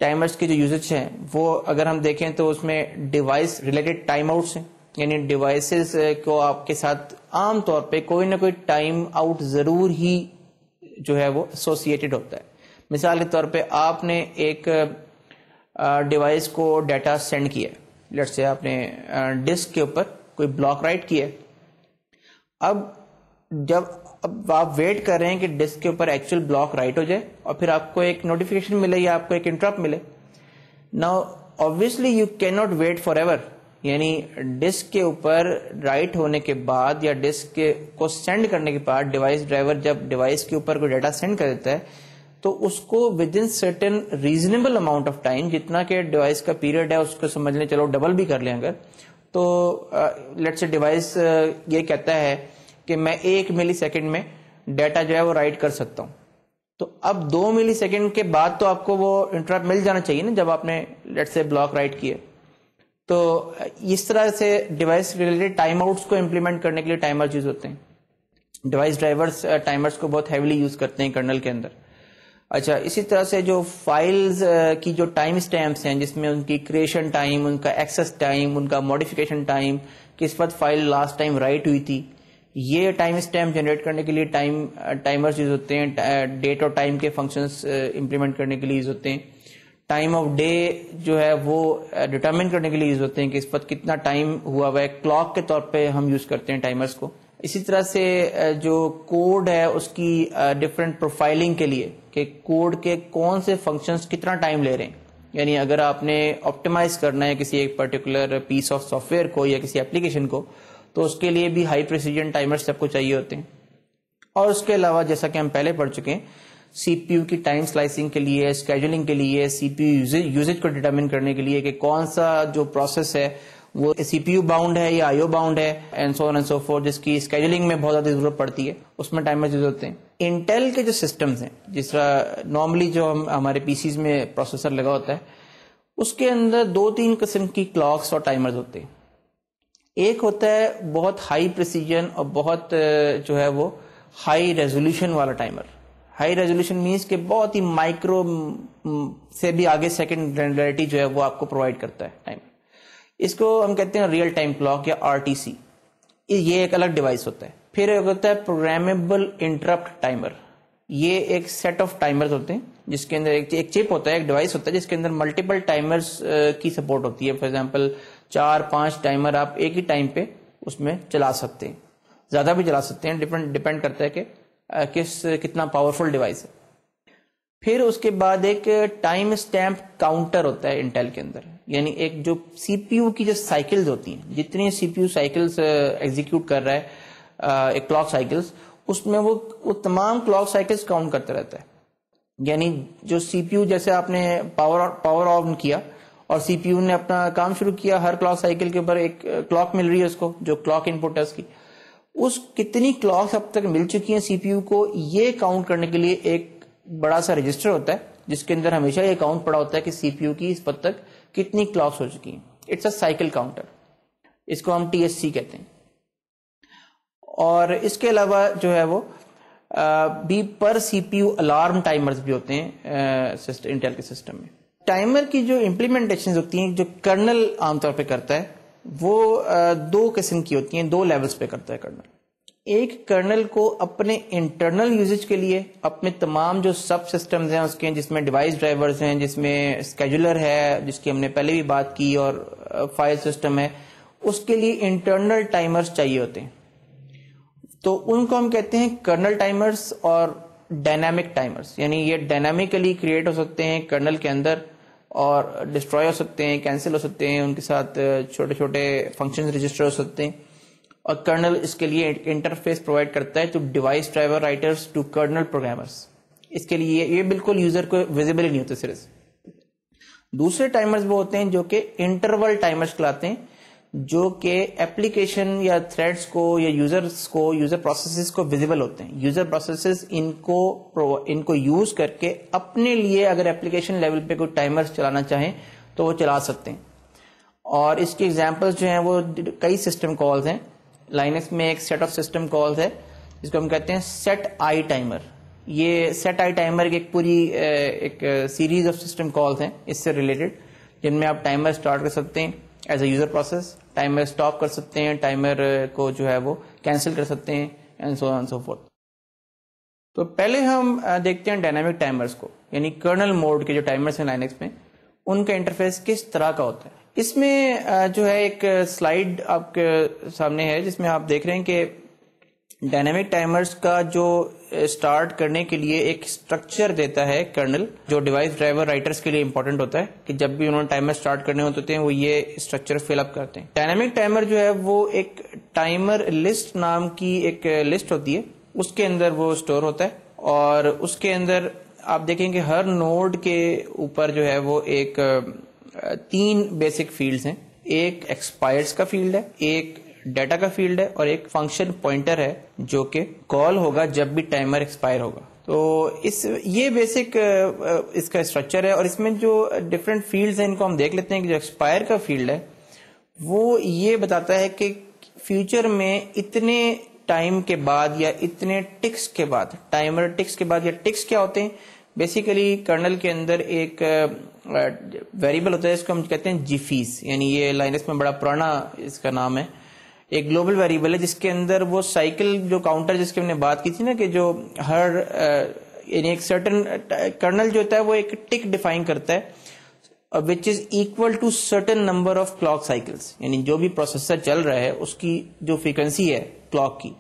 Speaker 1: ٹائمرز کے جو یوزز ہیں وہ اگر ہم دیکھیں تو اس میں ڈیوائس ریلیٹڈ ٹائم آؤٹس ہیں، یعنی ڈیوائسز کو آپ کے ساتھ عام طور پہ کوئی نہ کوئی ٹائم آؤٹ ضرور ہی جو ہے وہ ایسوسیٹڈ ہوتا ہے. مثال کے طور پہ آپ نے ایک ڈیوائس کو ڈیٹا سینڈ کیا ہے، لیٹس سے آپ نے ڈسک کے اوپر کوئی بلاک رائٹ کیا ہے. اب آپ ویٹ کر رہے ہیں کہ ڈسک کے اوپر ایکچوئل بلاک رائٹ ہو جائے اور پھر آپ کو ایک نوٹیفیکیشن ملے یا آپ کو ایک انٹرپٹ ملے. Now obviously you cannot wait forever، یعنی ڈسک کے اوپر رائٹ ہونے کے بعد یا ڈسک کو سینڈ کرنے کے بعد ڈیوائس ڈرائیور جب ڈیوائس کے اوپر کوئی ڈیٹا سینڈ کر دیتا ہے تو اس کو with in certain reasonable amount of time, جتنا کہ ڈیوائس کا پیریڈ ہے اس کو سمجھ لیں، چلو ڈبل بھی کر لیں اگر، تو لیٹس سے ڈیوائس یہ کہتا ہے کہ میں 1 ملی سیکنڈ میں ڈیٹا جو ہے وہ رائٹ کر سکتا ہوں. تو اب 2 ملی سیکنڈ کے بعد تو آپ کو وہ انٹرپٹ مل جانا چاہیے نا جب آپ نے لیٹس سے بلاک رائٹ کیے. تو اس طرح سے ڈیوائس ریلیٹڈ ٹائم آؤٹس کو امپلیمنٹ کرنے کے لیے ٹائمرز یوز ہوتے ہیں. ڈیوائس ڈرائیورز ٹائمرز کو بہت ہیویلی یوز کرتے ہیں کرنل کے اندر. اچھا، اسی طرح سے جو فائلز کی جو ٹائم اسٹیمپس ہیں جس میں ان کی کریشن ٹائم، ان کا ایکسس ٹائم، ان کا موڈیفیکیشن ٹائم، کس وقت فائل لاسٹ ٹائم رائٹ ہوئی تھی، یہ ٹائم اسٹیمپ جنریٹ کرنے کے لیے ٹائمرز یوز ہوتے ہیں. ڈیٹ اور ٹائم کے فنکشنز امپلیمنٹ کرنے کے لیے یوز ہوتے ہیں. ٹائم آف ڈے جو ہے وہ ڈٹرمن کرنے کے لیے یوز ہوتے ہیں کہ اس وقت کتنا ٹائم ہوا ہوا ہے. کلاک کے طور پہ ہم یوز کرتے ہیں ٹائمرز کو. اسی طرح سے جو کوڈ ہے اس کی ڈفرینٹ پروفائلنگ کے لیے کہ کوڈ کے کون سے فنکشنز کتنا ٹائم لے رہے ہیں، یعنی اگر آپ نے آپٹیمائز کرنا ہے کسی ایک particular piece of software کو یا کسی اپلیکیشن کو تو اس کے لیے بھی ہائی پریسیجن ٹائمر سب کو چاہیے ہوتے ہیں. اور اس کے علاوہ جیسا کہ ہم پہلے پڑھ چکے ہیں، سی پی یو کی ٹائم سلائسنگ کے لیے، اسکیجولنگ کے لیے، سی پی یو یوزیج کو ڈیٹرمن کرنے کے لیے کہ کون سا جو پروسیس ہے وہ سی پی یو باؤنڈ ہے یا آئی او باؤنڈ ہے، and so on and so forth, جس کی اسکیجولنگ میں بہت زیادہ ضرورت پڑتی ہے، اس میں ٹائمر یوز ہوتے ہیں. انٹیل کے جو سسٹمز ہیں، جس طرح نارملی جو ہمارے پی سیز میں پروسیسر لگا ہوتا ہے، اس کے اندر 2-3 قسم کی کلاکس اور ٹائمرز ہوتے ہیں. ایک ہوتا ہے بہت ہائی پریسیجن اور بہت جو ہے وہ ہائی ریزولوشن والا ٹائمر. ہائی ریزولوشن مینس کہ بہت ہی مائکرو سے بھی آگے سیکنڈ گرینولیرٹی جو ہے وہ آپ کو پرووائڈ کرتا ہے ٹائمر. اس کو ہم کہتے ہیں ریئل ٹائم کلاک یا آر ٹی سی. یہ ایک الگ ڈیوائس ہوتا ہے. پھر ایک ہوتا ہے پروگرامیبل انٹرپٹ ٹائمر. یہ ایک سیٹ آف ٹائمرز ہوتے ہیں جس کے اندر ایک چپ ہوتا ہے، ایک ڈیوائس ہوتا ہے جس کے اندر ملٹیپل ٹائمرز کی سپورٹ ہوتی ہے. فار ایگزامپل 4-5 ٹائمر آپ ایک ہی ٹائم پہ اس میں چلا سکتے ہیں، زیادہ بھی چلا سکتے ہیں، ڈپینڈ کرتا ہے کہ کتنا پاورفل ڈیوائس ہے. پھر اس کے بعد ایک ٹائم اسٹیمپ کاؤنٹر ہوتا ہے انٹیل کے اندر، یعنی ایک جو سی پی یو کی جو سائیکلز ہوتی ہیں، جتنی سی پی یو سائیکلز ایگزیکیوٹ کر رہا ہے ایک کلاک سائیکلز، اس میں وہ تمام کلاک سائیکلز کاؤنٹ کرتا رہتا ہے. یعنی جو سی پی یو جیسے آپ نے پاور آن کیا اور سی پی یو نے اپنا کام شروع کیا، ہر کلاک سائیکل کے اوپر ایک کلاک مل رہی ہے اس کو، جو کلاک ان پٹ ہے اس کی، اس کتنی کلاکس اب تک مل چکی ہیں سی پی یو کو، یہ کاؤنٹ کرنے کے لیے ایک بڑا سا رجسٹر ہوتا ہے جس کے اندر ہمیشہ یہ کاؤنٹ پڑا ہوتا ہے کہ سی پی یو کی اس وقت تک کتنی کلاکس ہو چکی ہیں. اٹس اے سائیکل کاؤنٹر، اس کو ہم ٹی ایس سی کہتے ہیں. اور اس کے علاوہ جو ہے وہ بھی پر سی پی یو الارم ٹائمرز بھی ہوتے ہیں انٹیل کے سسٹم میں. ٹائمر کی جو امپلیمنٹیشن ہوتی ہیں جو کرنل عام طور پہ کرتا ہے وہ 2 قسم کی ہوتی ہیں، 2 لیولز پہ کرتا ہے کرنل. ایک کرنل کو اپنے انٹرنل یوزج کے لیے اپنے تمام جو سب سسٹمز ہیں اس کے، جس میں ڈیوائس ڈرائیورز ہیں، جس میں اسکیجولر ہے جس کی ہم نے پہلے بھی بات کی، اور فائل سسٹم ہے، اس کے لیے انٹرنل ٹائمرز چاہیے ہوتے ہیں. تو ان کو ہم کہتے ہیں کرنل ٹائمرز اور ڈائنامک ٹائمرز. یعنی یہ ڈائنامکلی کریٹ ہو سکتے ہیں کرنل کے اندر اور ڈسٹروائے ہو سکتے ہیں، کینسل ہو سکتے ہیں، ان کے ساتھ چھوٹے چھوٹے فنکشن رجسٹر ہو سکتے ہیں. اور کرنل اس کے لیے انٹرفیس پرووائڈ کرتا ہے to device driver writers to kernel programmers. اس کے لیے یہ بالکل یوزر کو ویزیبل ہی نہیں ہوتے صرف. دوسرے ٹائمرز وہ ہوتے ہیں جو کہ انٹرول ٹائمرز کہلاتے ہیں، جو کہ ایپلیکیشن یا تھریڈز کو یا یوزرز کو، یوزر پروسیسز کو ویزیبل ہوتے ہیں. یوزر پروسیسز ان کو یوز کر کے اپنے لیے اگر ایپلیکیشن لیول پہ کوئی ٹائمرز چلانا چاہیں تو وہ چلا سکتے ہیں. اور اس کی ایگزامپلس جو ہیں وہ کئی سسٹم کالز ہیں. لائنکس میں ایک سیٹ آف سسٹم کالز ہے جس کو ہم کہتے ہیں سیٹ آئی ٹائمر. یہ سیٹ آئی ٹائمر کی ایک پوری ایک سیریز آف سسٹم کالز ہیں اس سے ریلیٹڈ، جن میں آپ ٹائمر اسٹارٹ کر سکتے ہیں as a user process, timer stop کر سکتے ہیں، ٹائمر کو جو ہے وہ کینسل کر سکتے ہیں، and so on so forth. تو پہلے ہم دیکھتے ہیں ڈائنامک ٹائمرز کو، یعنی کرنل موڈ کے جو ٹائمرز ہیں لائنکس میں، ان کا انٹرفیس کس طرح کا ہوتا ہے. اس میں جو ہے ایک سلائیڈ آپ کے سامنے ہے جس میں آپ دیکھ رہے ہیں کہ ڈائنامک ٹائمرز کا جو اسٹارٹ کرنے کے لیے ایک اسٹرکچر دیتا ہے کرنل، جو ڈیوائس ڈرائیور رائٹرز کے لیے امپورٹنٹ ہوتا ہے کہ جب بھی انہوں نے ٹائمر اسٹارٹ کرنے ہوتے ہیں وہ یہ اسٹرکچر فل اپ کرتے ہیں. ڈائنامک ٹائمر جو ہے وہ ایک ٹائمر لسٹ نام کی ایک لسٹ ہوتی ہے، اس کے اندر وہ اسٹور ہوتا ہے. اور اس کے اندر آپ دیکھیں کہ ہر نوڈ کے اوپر جو ہے وہ ایک 3 بیسک فیلڈز ہیں. ایک ایکسپائرز کا فیلڈ ہے، ایک ڈیٹا کا فیلڈ ہے، اور ایک فنکشن پوائنٹر ہے جو کہ کال ہوگا جب بھی ٹائمر ایکسپائر ہوگا. تو یہ بیسک اس کا اسٹرکچر ہے. اور اس میں جو ڈفرینٹ فیلڈز ہیں ان کو ہم دیکھ لیتے ہیں کہ جو ایکسپائر کا فیلڈ ہے وہ یہ بتاتا ہے کہ فیوچر میں اتنے ٹائم کے بعد یا اتنے ٹکس کے بعد، ٹائمر ٹکس کے بعد، یا ٹکس کیا ہوتے ہیں بیسیکلی کرنل کے اندر ایک ویریبل ہوتا ہے اس کو ہم کہتے ہیں جیفیز. یعنی یہ لائنکس میں بڑا پرانا اس کا نام ہے. ایک گلوبل ویریبل ہے جس کے اندر وہ سائیکل جو کاؤنٹر جس کی ہم نے بات کی تھی نا، کہ جو ہر یعنی ایک سرٹن کرنل جو ہوتا ہے وہ ایک ٹک ڈیفائن کرتا ہے which is equal to certain number of clock cycles. یعنی جو بھی پروسیسر چل رہا ہے اس کی جو فریکوینسی ہے کلاک کی،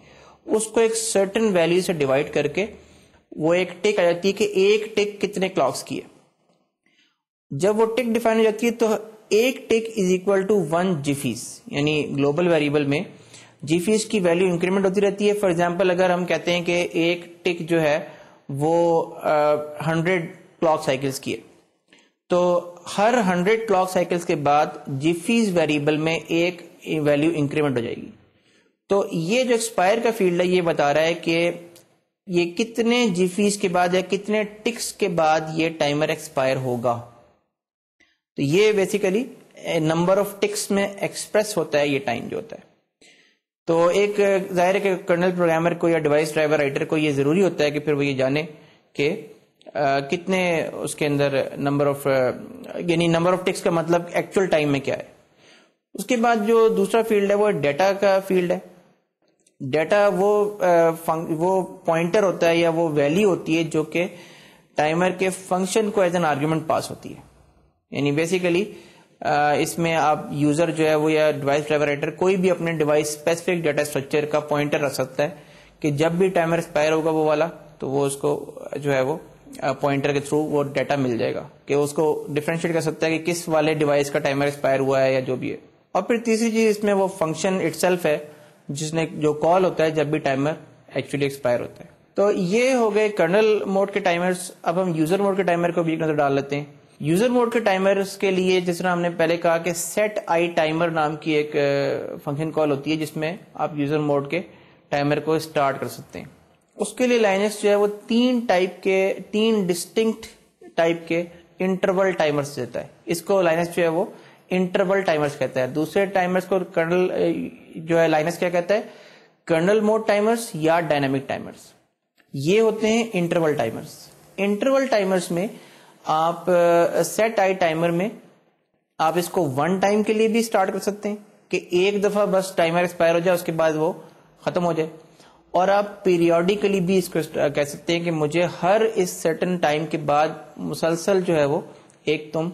Speaker 1: اس کو ایک سرٹن ویلیو سے ڈیوائڈ کر کے وہ ایک ٹک آ جاتی ہے کہ ایک ٹک کتنے کلاکس کی ہے. جب وہ ٹک ڈیفائن ہو جاتی ہے تو ایک ٹک از اکول ٹو 1 جیفیز. یعنی گلوبل ویریبل میں جیفیز کی ویلیو انکریمنٹ ہوتی رہتی ہے. فار ایگزامپل اگر ہم کہتے ہیں کہ ایک ٹک جو ہے وہ 100 کلاک سائیکلز کی ہے، تو ہر 100 کلاک سائیکلز کے بعد جیفیز ویریبل میں ایک ویلیو انکریمنٹ ہو جائے گی. تو یہ جو ایکسپائر کا فیلڈ ہے یہ بتا رہا ہے کہ یہ کتنے جیفیز کے بعد یا کتنے ٹکس کے بعد یہ ٹائمر ایکسپائر ہوگا. تو یہ بیسیکلی نمبر آف ٹکس میں ایکسپریس ہوتا ہے یہ ٹائم جو ہوتا ہے. تو ایک ظاہر ہے کہ کرنل پروگرامر کو یا ڈیوائس ڈرائیور رائٹر کو یہ ضروری ہوتا ہے کہ پھر وہ یہ جانے کہ کتنے اس کے اندر نمبر آف، یعنی نمبر آف ٹکس کا مطلب ایکچوئل ٹائم میں کیا ہے. اس کے بعد جو دوسرا فیلڈ ہے وہ ڈیٹا کا فیلڈ ہے. ڈیٹا وہ پوائنٹر ہوتا ہے یا وہ ویلیو ہوتی ہے جو کہ ٹائمر کے فنکشن کو ایز این آرگیومنٹ پاس ہوتی ہے. یعنی بیسیکلی اس میں آپ یوزر جو ہے وہ یا ڈیوائس ڈرائیور رائٹر کوئی بھی اپنے ڈیوائس اسپیسیفک ڈیٹا اسٹرکچر کا پوائنٹر رکھ سکتا ہے کہ جب بھی ٹائمر ایکسپائر ہوگا وہ والا، تو وہ اس کو جو ہے وہ پوائنٹر کے تھرو وہ ڈیٹا مل جائے گا کہ اس کو ڈفرینشیٹ کر سکتا ہے کہ کس والے ڈیوائس کا ٹائمر ایکسپائر ہوا ہے یا جو بھی ہے. اور پھر تیسری چیز اس میں وہ فنکشن اٹ سیلف ہے جس نے جو کال ہوتا ہے جب بھی ٹائمر ایکچولی ایکسپائر ہوتا ہے. تو یہ ہو گئے کرنل موڈ کے ٹائمرز. اب ہم یوزر موڈ کے ٹائمر کو بھی ایک نظر ڈال لیتے ہیں. یوزر موڈ کے ٹائمرز کے لیے جس طرح ہم نے پہلے کہا کہ سیٹ آئی ٹائمر نام کی ایک فنکشن کال ہوتی ہے جس میں آپ یوزر موڈ کے ٹائمر کو اسٹارٹ کر سکتے ہیں. اس کے لیے لائنکس جو ہے وہ 3 ڈسٹنکٹ ٹائپ کے انٹرول ٹائمرز دیتا ہے. اس کو لائنکس جو ہے وہ انٹرول ٹائمرز کہتا ہے. دوسرے ٹائمرز کو کرنل جو ہے لائنکس کیا کہتا ہے، کرنل موڈ ٹائمرز یا ڈائنامک ٹائمرز. یہ ہوتے ہیں انٹرول ٹائمرز. انٹرول ٹائمرز میں آپ سیٹ آئی ٹائمر میں آپ اس کو 1 ٹائم کے لیے بھی اسٹارٹ کر سکتے ہیں کہ ایک دفعہ بس ٹائمر ایکسپائر ہو جائے اس کے بعد وہ ختم ہو جائے. اور آپ پیریوڈیکلی بھی اس کو کہہ سکتے ہیں کہ مجھے ہر اس سرٹن ٹائم کے بعد مسلسل جو ہے وہ ایک تم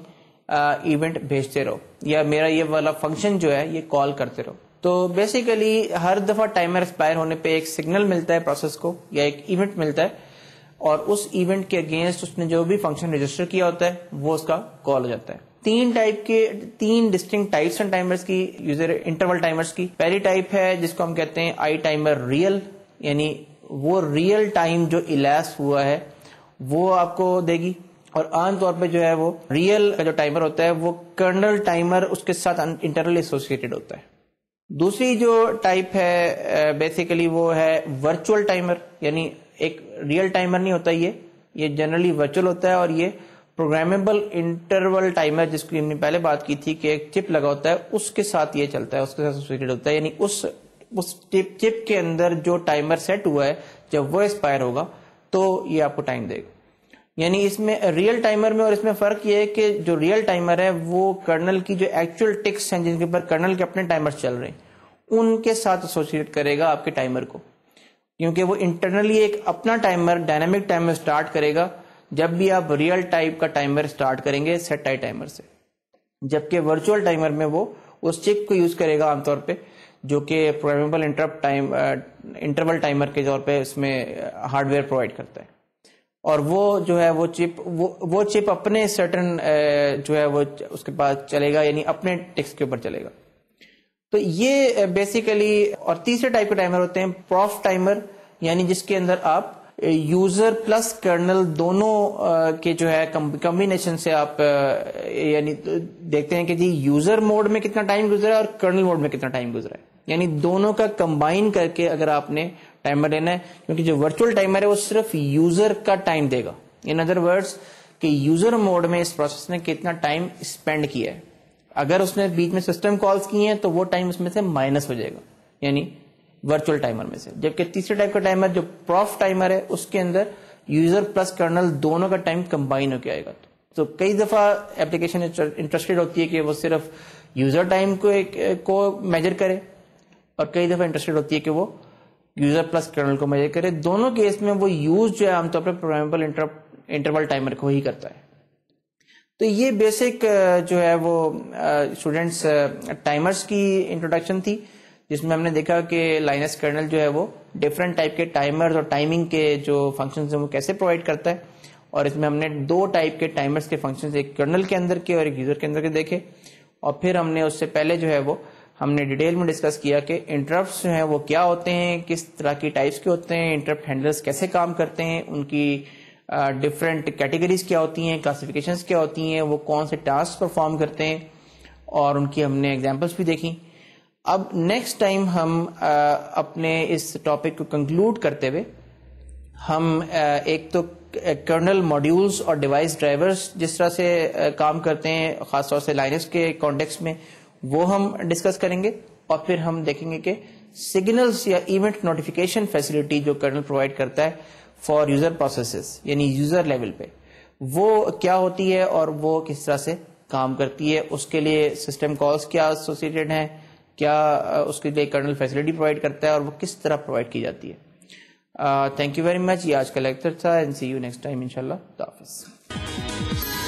Speaker 1: ایونٹ بھیجتے رہو، یا میرا یہ والا فنکشن جو ہے یہ کال کرتے رہو. تو بیسیکلی ہر دفعہ ٹائمر ایکسپائر ہونے پہ ایک سگنل ملتا ہے پروسیس کو، یا ایک ایونٹ ملتا ہے، اور اس ایونٹ کے اگینسٹ اس نے جو بھی فنکشن رجسٹر کیا ہوتا ہے وہ اس کا کال ہو جاتا ہے. تین ڈسٹنکٹ ٹائپس ہیں ٹائمرز کی، یوزر انٹرول ٹائمرز کی. پہلی ٹائپ ہے جس کو ہم کہتے ہیں آئی ٹائمر ریئل، یعنی وہ ریئل ٹائم جو الیپس ہوا ہے وہ آپ کو دے گی، اور عام طور پہ جو ہے وہ ریئل کا جو ٹائمر ہوتا ہے وہ کرنل ٹائمر اس کے ساتھ انٹرنلی ایسوسیٹڈ ہوتا ہے. دوسری جو ٹائپ ہے بیسیکلی وہ ہے ورچوئل ٹائمر، یعنی ایک ریئل ٹائمر نہیں ہوتا، یہ جنرلی ورچوئل ہوتا ہے، اور یہ پروگرامیبل انٹرول ٹائمر جس کی ہم نے پہلے بات کی تھی کہ ایک چپ لگا ہوتا ہے اس کے ساتھ یہ چلتا ہے، اس کے ساتھ ایسوسیٹڈ ہوتا ہے. یعنی اس چپ کے اندر جو ٹائمر سیٹ ہوا ہے جب وہ ایکسپائر ہوگا تو یہ آپ کو ٹائم دے گا. یعنی اس میں ریئل ٹائمر میں اور اس میں فرق یہ ہے کہ جو ریئل ٹائمر ہے وہ کرنل کی جو ایکچوئل ٹکس ہیں جن کے اوپر کرنل کے اپنے ٹائمر چل رہے ہیں ان کے ساتھ ایسوسیٹ کرے گا آپ کے ٹائمر کو، کیونکہ وہ انٹرنلی ایک اپنا ٹائمر ڈائنامک ٹائمر سٹارٹ کرے گا جب بھی آپ ریئل ٹائپ کا ٹائمر سٹارٹ کریں گے سیٹ ٹائی ٹائمر سے. جبکہ ورچوئل ٹائمر میں وہ اس چپ کو یوز کرے گا عام طور پہ جو کہ پروگرامیبل انٹرول ٹائمر کے طور پہ اس میں ہارڈ ویئر پرووائڈ کرتا ہے، اور وہ جو ہے وہ چپ اپنے سرٹن جو ہے وہ اس کے پاس چلے گا، یعنی اپنے ٹکس کے اوپر چلے گا. تو یہ بیسیکلی. اور تیسرے ٹائپ کے ٹائمر ہوتے ہیں پروف ٹائمر، یعنی جس کے اندر آپ یوزر پلس کرنل دونوں کے جو ہے کمبینیشن سے آپ یعنی دیکھتے ہیں کہ جی یوزر موڈ میں کتنا ٹائم گزرا ہے اور کرنل موڈ میں کتنا ٹائم گزرا ہے، یعنی دونوں کا کمبائن کر کے اگر آپ نے ٹائمر لینا ہے. کیونکہ جو ورچوئل ٹائمر ہے وہ صرف یوزر کا ٹائم دے گا، ان ادر ورڈز کہ یوزر موڈ میں اس پروسیس نے کتنا ٹائم اسپینڈ کیا ہے. اگر اس نے بیچ میں سسٹم کالز کی ہیں تو وہ ٹائم اس میں سے مائنس ہو جائے گا، یعنی ورچوئل ٹائمر میں سے. جبکہ تیسرے ٹائپ کا ٹائمر جو پروف ٹائمر ہے اس کے اندر یوزر پلس کرنل دونوں کا ٹائم کمبائن ہو کے آئے گا. تو کئی دفعہ اپلیکیشن انٹرسٹڈ ہوتی ہے کہ وہ صرف یوزر ٹائم کو میجر کرے، اور کئی دفعہ انٹرسٹڈ ہوتی ہے کہ وہ یوزر پلس کرنل کو میجر کرے. دونوں کیس میں وہ یوز جو ہے عام طور پر پروگرامیبل انٹرول ٹائمر کو ہی کرتا ہے. تو یہ بیسک جو ہے وہ اسٹوڈینٹس ٹائمرز کی انٹروڈکشن تھی، جس میں ہم نے دیکھا کہ لائنس کرنل جو ہے وہ ڈفرنٹ ٹائپ کے ٹائمرز اور ٹائمنگ کے جو فنکشنز ہیں وہ کیسے پرووائڈ کرتا ہے. اور اس میں ہم نے دو ٹائپ کے ٹائمرز کے فنکشنز، ایک کرنل کے اندر کے اور ایک یوزر کے اندر کے دیکھے. اور پھر ہم نے اس سے پہلے جو ہے وہ ہم نے ڈیٹیل میں ڈسکس کیا کہ انٹرپٹس جو ہیں وہ کیا ہوتے ہیں، کس طرح کی ٹائپس کے ہوتے ہیں، انٹرپٹ ہینڈلرز کیسے کام کرتے ہیں، ان کی ڈفرینٹ کیٹیگریز کیا ہوتی ہیں، کلاسیفیکیشنز کیا ہوتی ہیں، وہ کون سے ٹاسک پرفارم کرتے ہیں، اور ان کی ہم نے ایگزامپلس بھی دیکھی. اب نیکسٹ ٹائم ہم اپنے اس ٹاپک کو کنکلوڈ کرتے ہوئے ہم ایک تو کرنل ماڈیولز اور ڈیوائس ڈرائیورز جس طرح سے کام کرتے ہیں خاص طور سے لائنکس کے کانٹیکسٹ میں وہ ہم ڈسکس کریں گے. اور پھر ہم دیکھیں گے کہ سگنلز یا ایونٹ نوٹیفیکیشن فیسلٹی جو کرنل پرووائڈ کرتا ہے فار یوزر پروسیسز، یعنی یوزر لیول پہ وہ کیا ہوتی ہے اور وہ کس طرح سے کام کرتی ہے، اس کے لیے سسٹم کالز کیا ایسوسیٹڈ ہیں، کیا اس کے لیے کرنل فیسلٹی پرووائڈ کرتا ہے اور وہ کس طرح پرووائڈ کی جاتی ہے. Thank you very much. یہ آج کا لیکچر تھا، and see you next time انشاءاللہ. خدا حافظ.